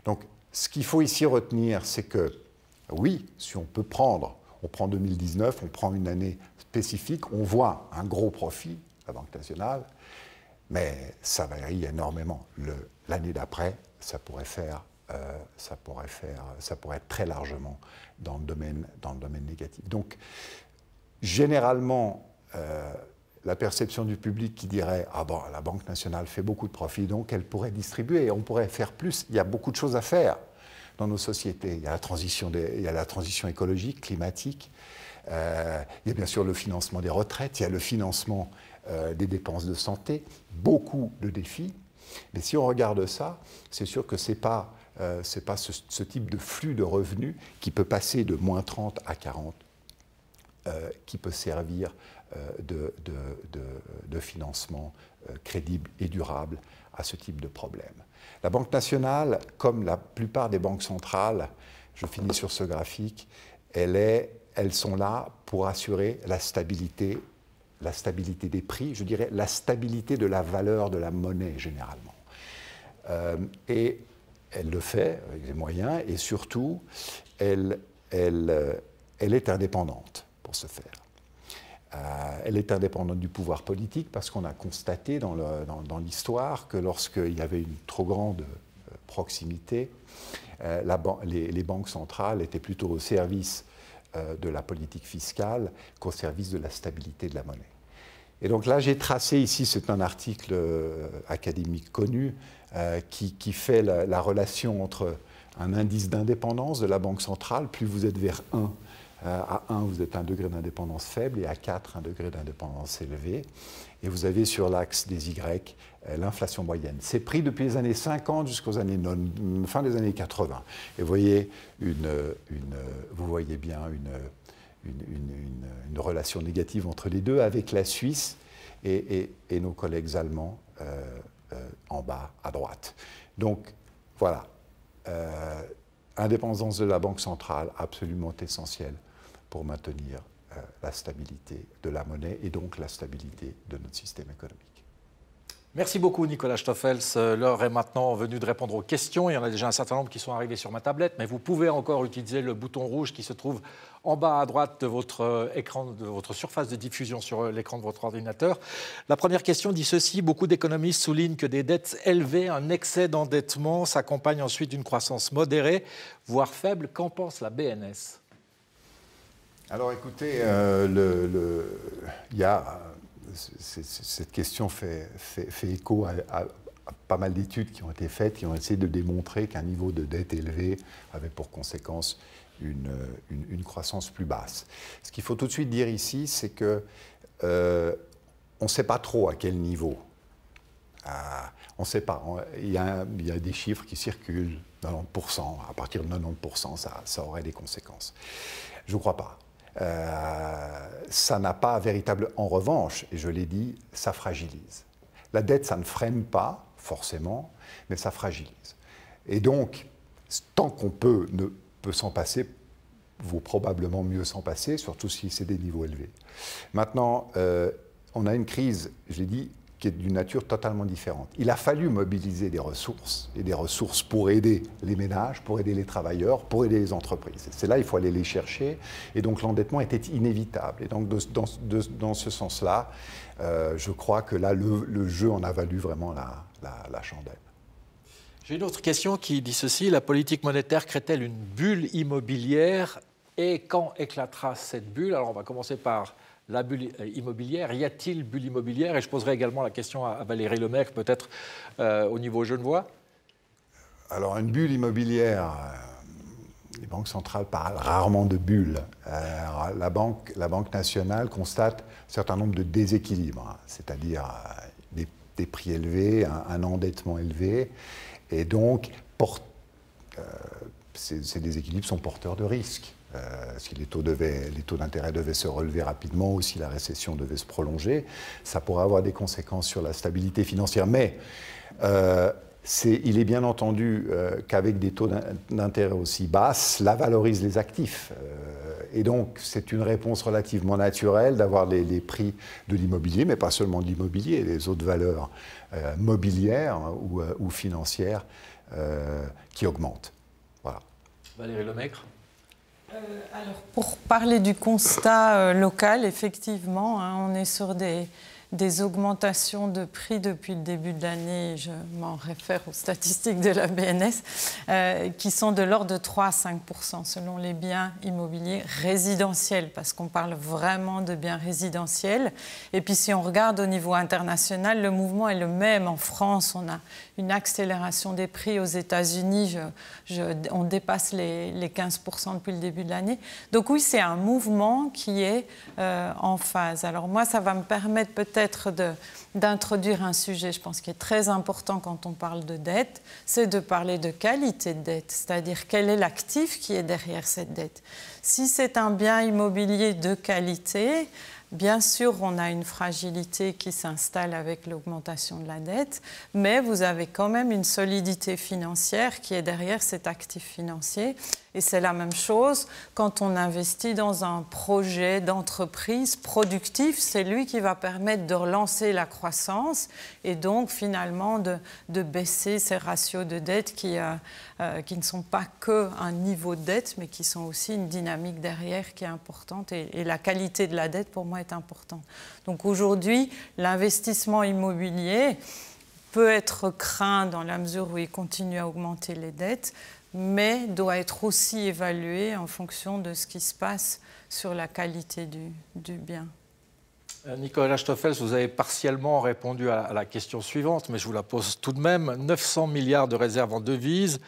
Donc, ce qu'il faut ici retenir, c'est que, oui, si on peut prendre, on prend 2019, on prend une année spécifique, on voit un gros profit, la Banque nationale, mais ça varie énormément. L'année d'après, ça pourrait être très largement dans le domaine négatif. Donc, généralement, la perception du public qui dirait « Ah bon, la Banque nationale fait beaucoup de profits, donc elle pourrait distribuer et on pourrait faire plus. » Il y a beaucoup de choses à faire dans nos sociétés. Il y a la transition écologique, climatique. Il y a bien sûr le financement des retraites. Il y a le financement des dépenses de santé. Beaucoup de défis. Mais si on regarde ça, c'est sûr que ce n'est pas ce type de flux de revenus qui peut passer de moins 30 à 40, qui peut servir de financement crédible et durable à ce type de problème. La Banque nationale, comme la plupart des banques centrales, je finis sur ce graphique, elles sont là pour assurer la stabilité des prix, je dirais la stabilité de la valeur de la monnaie généralement. Et elle le fait avec des moyens et surtout, elle est indépendante pour ce faire. Elle est indépendante du pouvoir politique parce qu'on a constaté dans l'histoire que lorsqu'il y avait une trop grande proximité, les banques centrales étaient plutôt au service de la politique fiscale qu'au service de la stabilité de la monnaie. Et donc là, j'ai tracé ici, c'est un article académique connu, qui fait la relation entre un indice d'indépendance de la Banque centrale, plus vous êtes vers 1, à 1, vous êtes à un degré d'indépendance faible, et à 4, un degré d'indépendance élevé. Et vous avez sur l'axe des Y l'inflation moyenne. C'est pris depuis les années 50 jusqu'aux années fin des années 80. Et vous voyez, vous voyez bien une relation négative entre les deux, avec la Suisse et nos collègues allemands en bas à droite. Donc voilà, indépendance de la Banque centrale, absolument essentielle pour maintenir la stabilité de la monnaie et donc la stabilité de notre système économique. Merci beaucoup Nicolas Stoffels. L'heure est maintenant venue de répondre aux questions. Il y en a déjà un certain nombre qui sont arrivés sur ma tablette, mais vous pouvez encore utiliser le bouton rouge qui se trouve en bas à droite de votre écran, de votre surface de diffusion sur l'écran de votre ordinateur. La première question dit ceci: beaucoup d'économistes soulignent que des dettes élevées, un excès d'endettement s'accompagne ensuite d'une croissance modérée, voire faible. Qu'en pense la BNS? Alors écoutez, cette question fait écho à pas mal d'études qui ont été faites, qui ont essayé de démontrer qu'un niveau de dette élevé avait pour conséquence une croissance plus basse. Ce qu'il faut tout de suite dire ici, c'est que on ne sait pas trop à quel niveau. On ne sait pas. Il y a des chiffres qui circulent, 90%. À partir de 90%, ça aurait des conséquences. Je ne crois pas. Ça n'a pas véritable. En revanche, et je l'ai dit, ça fragilise. La dette, ça ne freine pas, forcément, mais ça fragilise. Et donc, tant qu'on peut s'en passer, vaut probablement mieux s'en passer, surtout si c'est des niveaux élevés. Maintenant, on a une crise, je l'ai dit, qui est d'une nature totalement différente. Il a fallu mobiliser des ressources, et des ressources pour aider les ménages, pour aider les travailleurs, pour aider les entreprises. C'est là, il faut aller les chercher, et donc l'endettement était inévitable. Et donc, dans ce sens-là, je crois que là, le jeu en a valu vraiment la chandelle. J'ai une autre question qui dit ceci: la politique monétaire crée-t-elle une bulle immobilière, et quand éclatera cette bulle? Alors, on va commencer par la bulle immobilière. Y a-t-il bulle immobilière? Et je poserai également la question à Valérie Lemecq, peut-être au niveau genevois. Alors, une bulle immobilière, les banques centrales parlent rarement de bulle. La Banque nationale constate un certain nombre de déséquilibres, c'est-à-dire des prix élevés, un endettement élevé, et donc ces déséquilibres sont porteurs de risques. Si les taux d'intérêt devaient se relever rapidement ou si la récession devait se prolonger, ça pourrait avoir des conséquences sur la stabilité financière. Mais il est bien entendu qu'avec des taux d'intérêt aussi bas, cela valorise les actifs. Et donc, c'est une réponse relativement naturelle d'avoir les prix de l'immobilier, mais pas seulement de l'immobilier, les autres valeurs mobilières ou financières qui augmentent. Voilà. Valérie Lemecq. Alors, pour parler du constat local, effectivement, on est sur des augmentations de prix depuis le début de l'année, je m'en réfère aux statistiques de la BNS, qui sont de l'ordre de 3 à 5% selon les biens immobiliers résidentiels, parce qu'on parle vraiment de biens résidentiels. Et puis si on regarde au niveau international, le mouvement est le même. En France, on a une accélération des prix. Aux États-Unis, on dépasse les 15% depuis le début de l'année. Donc oui, c'est un mouvement qui est en phase. Alors moi, ça va me permettre peut-être d'introduire un sujet, je pense, qui est très important quand on parle de dette, c'est de parler de qualité de dette, c'est-à-dire quel est l'actif qui est derrière cette dette. Si c'est un bien immobilier de qualité, bien sûr, on a une fragilité qui s'installe avec l'augmentation de la dette, mais vous avez quand même une solidité financière qui est derrière cet actif financier. Et c'est la même chose quand on investit dans un projet d'entreprise productif. C'est lui qui va permettre de relancer la croissance et donc finalement de baisser ces ratios de dette qui ne sont pas qu'un niveau de dette, mais qui sont aussi une dynamique derrière qui est importante. Et la qualité de la dette, pour moi, est importante. Donc aujourd'hui, l'investissement immobilier peut être craint dans la mesure où il continue à augmenter les dettes, mais doit être aussi évalué en fonction de ce qui se passe sur la qualité du bien. Nicolas Stoffels, vous avez partiellement répondu à la question suivante, mais je vous la pose tout de même. 900 milliards de réserves en devises.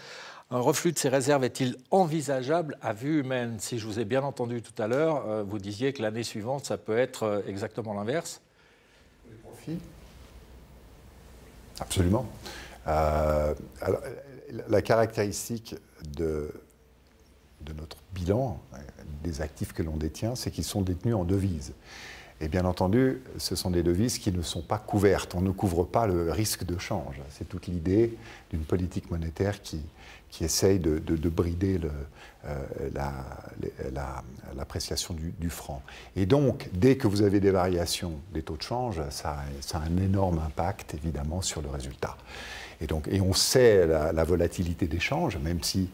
Un reflux de ces réserves est-il envisageable à vue humaine? Si je vous ai bien entendu tout à l'heure, vous disiez que l'année suivante, ça peut être exactement l'inverse. Les profits? Absolument. Alors, la caractéristique de notre bilan, des actifs que l'on détient, c'est qu'ils sont détenus en devises. Et bien entendu, ce sont des devises qui ne sont pas couvertes. On ne couvre pas le risque de change. C'est toute l'idée d'une politique monétaire qui essaye de brider l'appréciation du franc. Et donc, dès que vous avez des variations des taux de change, ça a un énorme impact, évidemment, sur le résultat. Et on sait la volatilité des changes, même si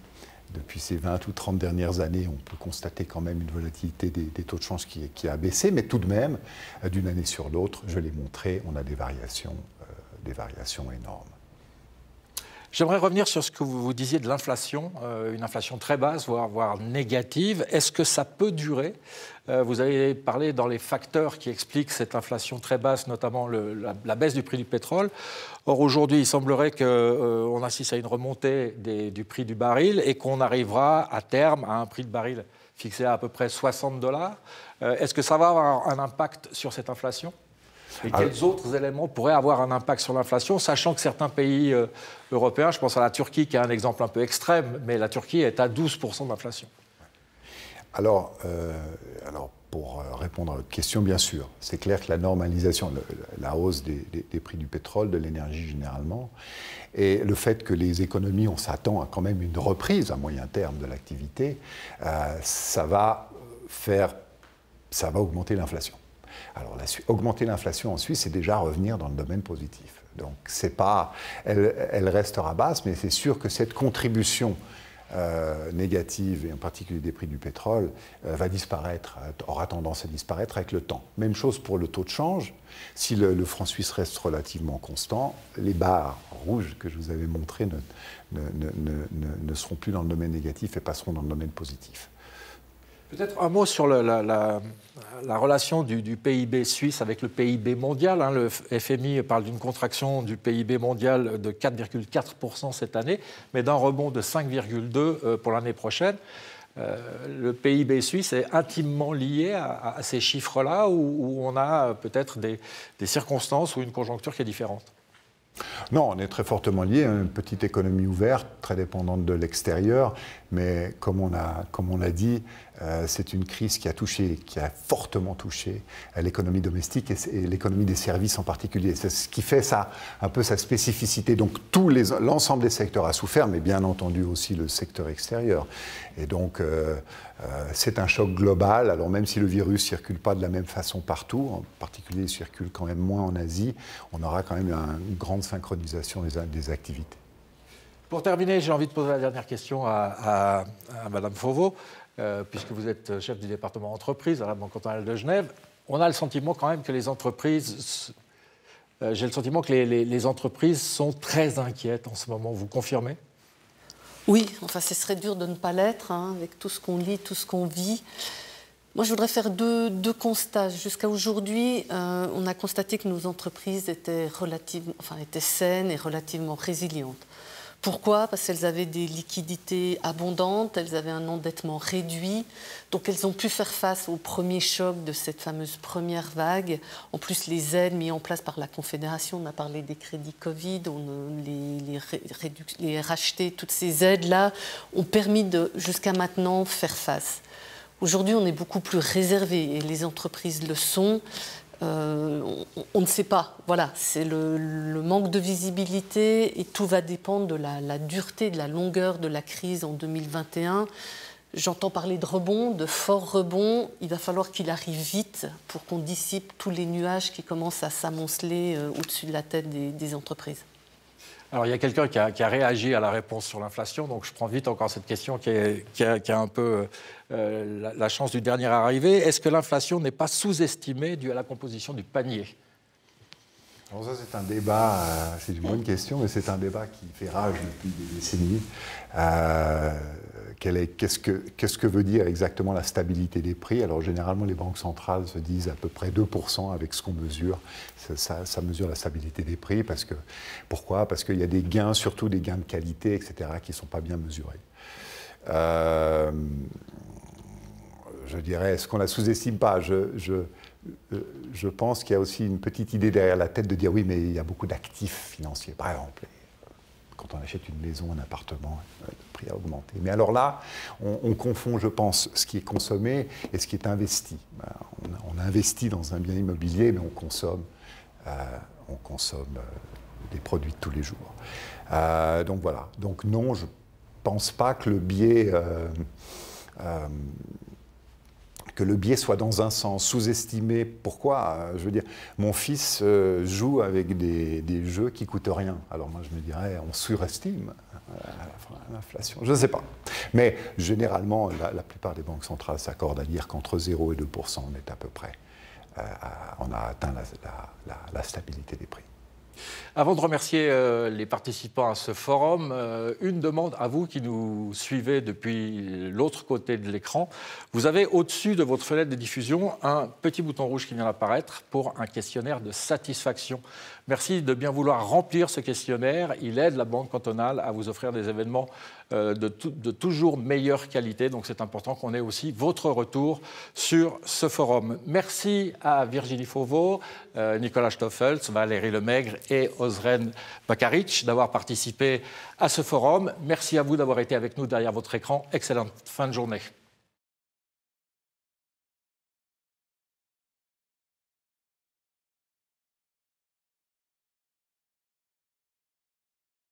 depuis ces 20 ou 30 dernières années, on peut constater quand même une volatilité des taux de change qui a baissé, mais tout de même, d'une année sur l'autre, je l'ai montré, on a des variations énormes. J'aimerais revenir sur ce que vous disiez de l'inflation, une inflation très basse, voire négative. Est-ce que ça peut durer? Vous avez parlé dans les facteurs qui expliquent cette inflation très basse, notamment la baisse du prix du pétrole. Or, aujourd'hui, il semblerait qu'on assiste à une remontée du prix du baril et qu'on arrivera à terme à un prix de baril fixé à peu près $60. Est-ce que ça va avoir un impact sur cette inflation ? Et quels autres éléments pourraient avoir un impact sur l'inflation, sachant que certains pays européens, je pense à la Turquie qui est un exemple un peu extrême, mais la Turquie est à 12% d'inflation. Alors, pour répondre à votre question, bien sûr, c'est clair que la normalisation, la hausse des prix du pétrole, de l'énergie généralement, et le fait que les économies, on s'attend à quand même une reprise à moyen terme de l'activité, ça va augmenter l'inflation. Alors, augmenter l'inflation en Suisse, c'est déjà revenir dans le domaine positif. Donc, elle restera basse, mais c'est sûr que cette contribution négative, et en particulier des prix du pétrole, va disparaître, aura tendance à disparaître avec le temps. Même chose pour le taux de change. Si le franc suisse reste relativement constant, les barres rouges que je vous avais montrées ne seront plus dans le domaine négatif et passeront dans le domaine positif. Peut-être un mot sur la relation du PIB suisse avec le PIB mondial. Le FMI parle d'une contraction du PIB mondial de 4,4% cette année, mais d'un rebond de 5,2% pour l'année prochaine. Le PIB suisse est intimement lié à ces chiffres-là, où on a peut-être des circonstances ou une conjoncture qui est différente. Non, on est très fortement lié à une petite économie ouverte, très dépendante de l'extérieur, mais comme on l'a dit, c'est une crise qui a fortement touché l'économie domestique et l'économie des services en particulier. C'est ce qui fait un peu sa spécificité. Donc l'ensemble des secteurs a souffert, mais bien entendu aussi le secteur extérieur. Et donc c'est un choc global. Alors même si le virus ne circule pas de la même façon partout, en particulier il circule quand même moins en Asie, on aura quand même une grande synchronisation des activités. Pour terminer, j'ai envie de poser la dernière question à Mme Fauveau, puisque vous êtes chef du département entreprise à la Banque cantonale de Genève. On a le sentiment quand même que les entreprises, j'ai le sentiment que les entreprises sont très inquiètes en ce moment. Vous confirmez ? Oui, enfin, ce serait dur de ne pas l'être, avec tout ce qu'on lit, tout ce qu'on vit. Moi, je voudrais faire deux constats. Jusqu'à aujourd'hui, on a constaté que nos entreprises étaient saines et relativement résilientes. Pourquoi ? Parce qu'elles avaient des liquidités abondantes, elles avaient un endettement réduit, donc elles ont pu faire face au premier choc de cette fameuse première vague. En plus, les aides mises en place par la Confédération, on a parlé des crédits Covid, les racheter, toutes ces aides-là ont permis de, jusqu'à maintenant, faire face. Aujourd'hui, on est beaucoup plus réservé et les entreprises le sont. On ne sait pas, voilà, c'est le manque de visibilité et tout va dépendre de la dureté, de la longueur de la crise en 2021. J'entends parler de rebond, de fort rebond. Il va falloir qu'il arrive vite pour qu'on dissipe tous les nuages qui commencent à s'amonceler au-dessus de la tête des entreprises. Alors, il y a quelqu'un qui a réagi à la réponse sur l'inflation, donc je prends vite encore cette question qui a un peu la chance du dernier arrivé. Est-ce que l'inflation n'est pas sous-estimée due à la composition du panier ? Alors ça, c'est un débat, c'est une bonne question, mais c'est un débat qui fait rage depuis des décennies. Qu'est-ce que veut dire exactement la stabilité des prix? Alors généralement, les banques centrales se disent à peu près 2% avec ce qu'on mesure. Ça mesure la stabilité des prix. Pourquoi? Parce qu'il y a des gains, surtout des gains de qualité, etc., qui ne sont pas bien mesurés. Je dirais, est-ce qu'on ne la sous-estime pas? Je pense qu'il y a aussi une petite idée derrière la tête de dire oui, mais il y a beaucoup d'actifs financiers. Par exemple, quand on achète une maison, un appartement, le prix a augmenté. Mais alors là, on confond, je pense, ce qui est consommé et ce qui est investi. On investit dans un bien immobilier, mais on consomme des produits de tous les jours. Donc voilà. Donc non, je ne pense pas que le biais... que le biais soit dans un sens sous-estimé. Pourquoi? Je veux dire, mon fils joue avec des jeux qui ne coûtent rien. Alors moi, je me dirais, on surestime l'inflation. Je ne sais pas. Mais généralement, la plupart des banques centrales s'accordent à dire qu'entre 0 et 2%, on est à peu près... on a atteint la stabilité des prix. Avant de remercier les participants à ce forum, une demande à vous qui nous suivez depuis l'autre côté de l'écran. Vous avez au-dessus de votre fenêtre de diffusion un petit bouton rouge qui vient d'apparaître pour un questionnaire de satisfaction. Merci de bien vouloir remplir ce questionnaire. Il aide la Banque cantonale à vous offrir des événements de toujours meilleure qualité. Donc c'est important qu'on ait aussi votre retour sur ce forum. Merci à Virginie Fauveau, Nicolas Stoffels, Valérie Lemaigre et Ozren Bakaric d'avoir participé à ce forum. Merci à vous d'avoir été avec nous derrière votre écran. Excellente fin de journée.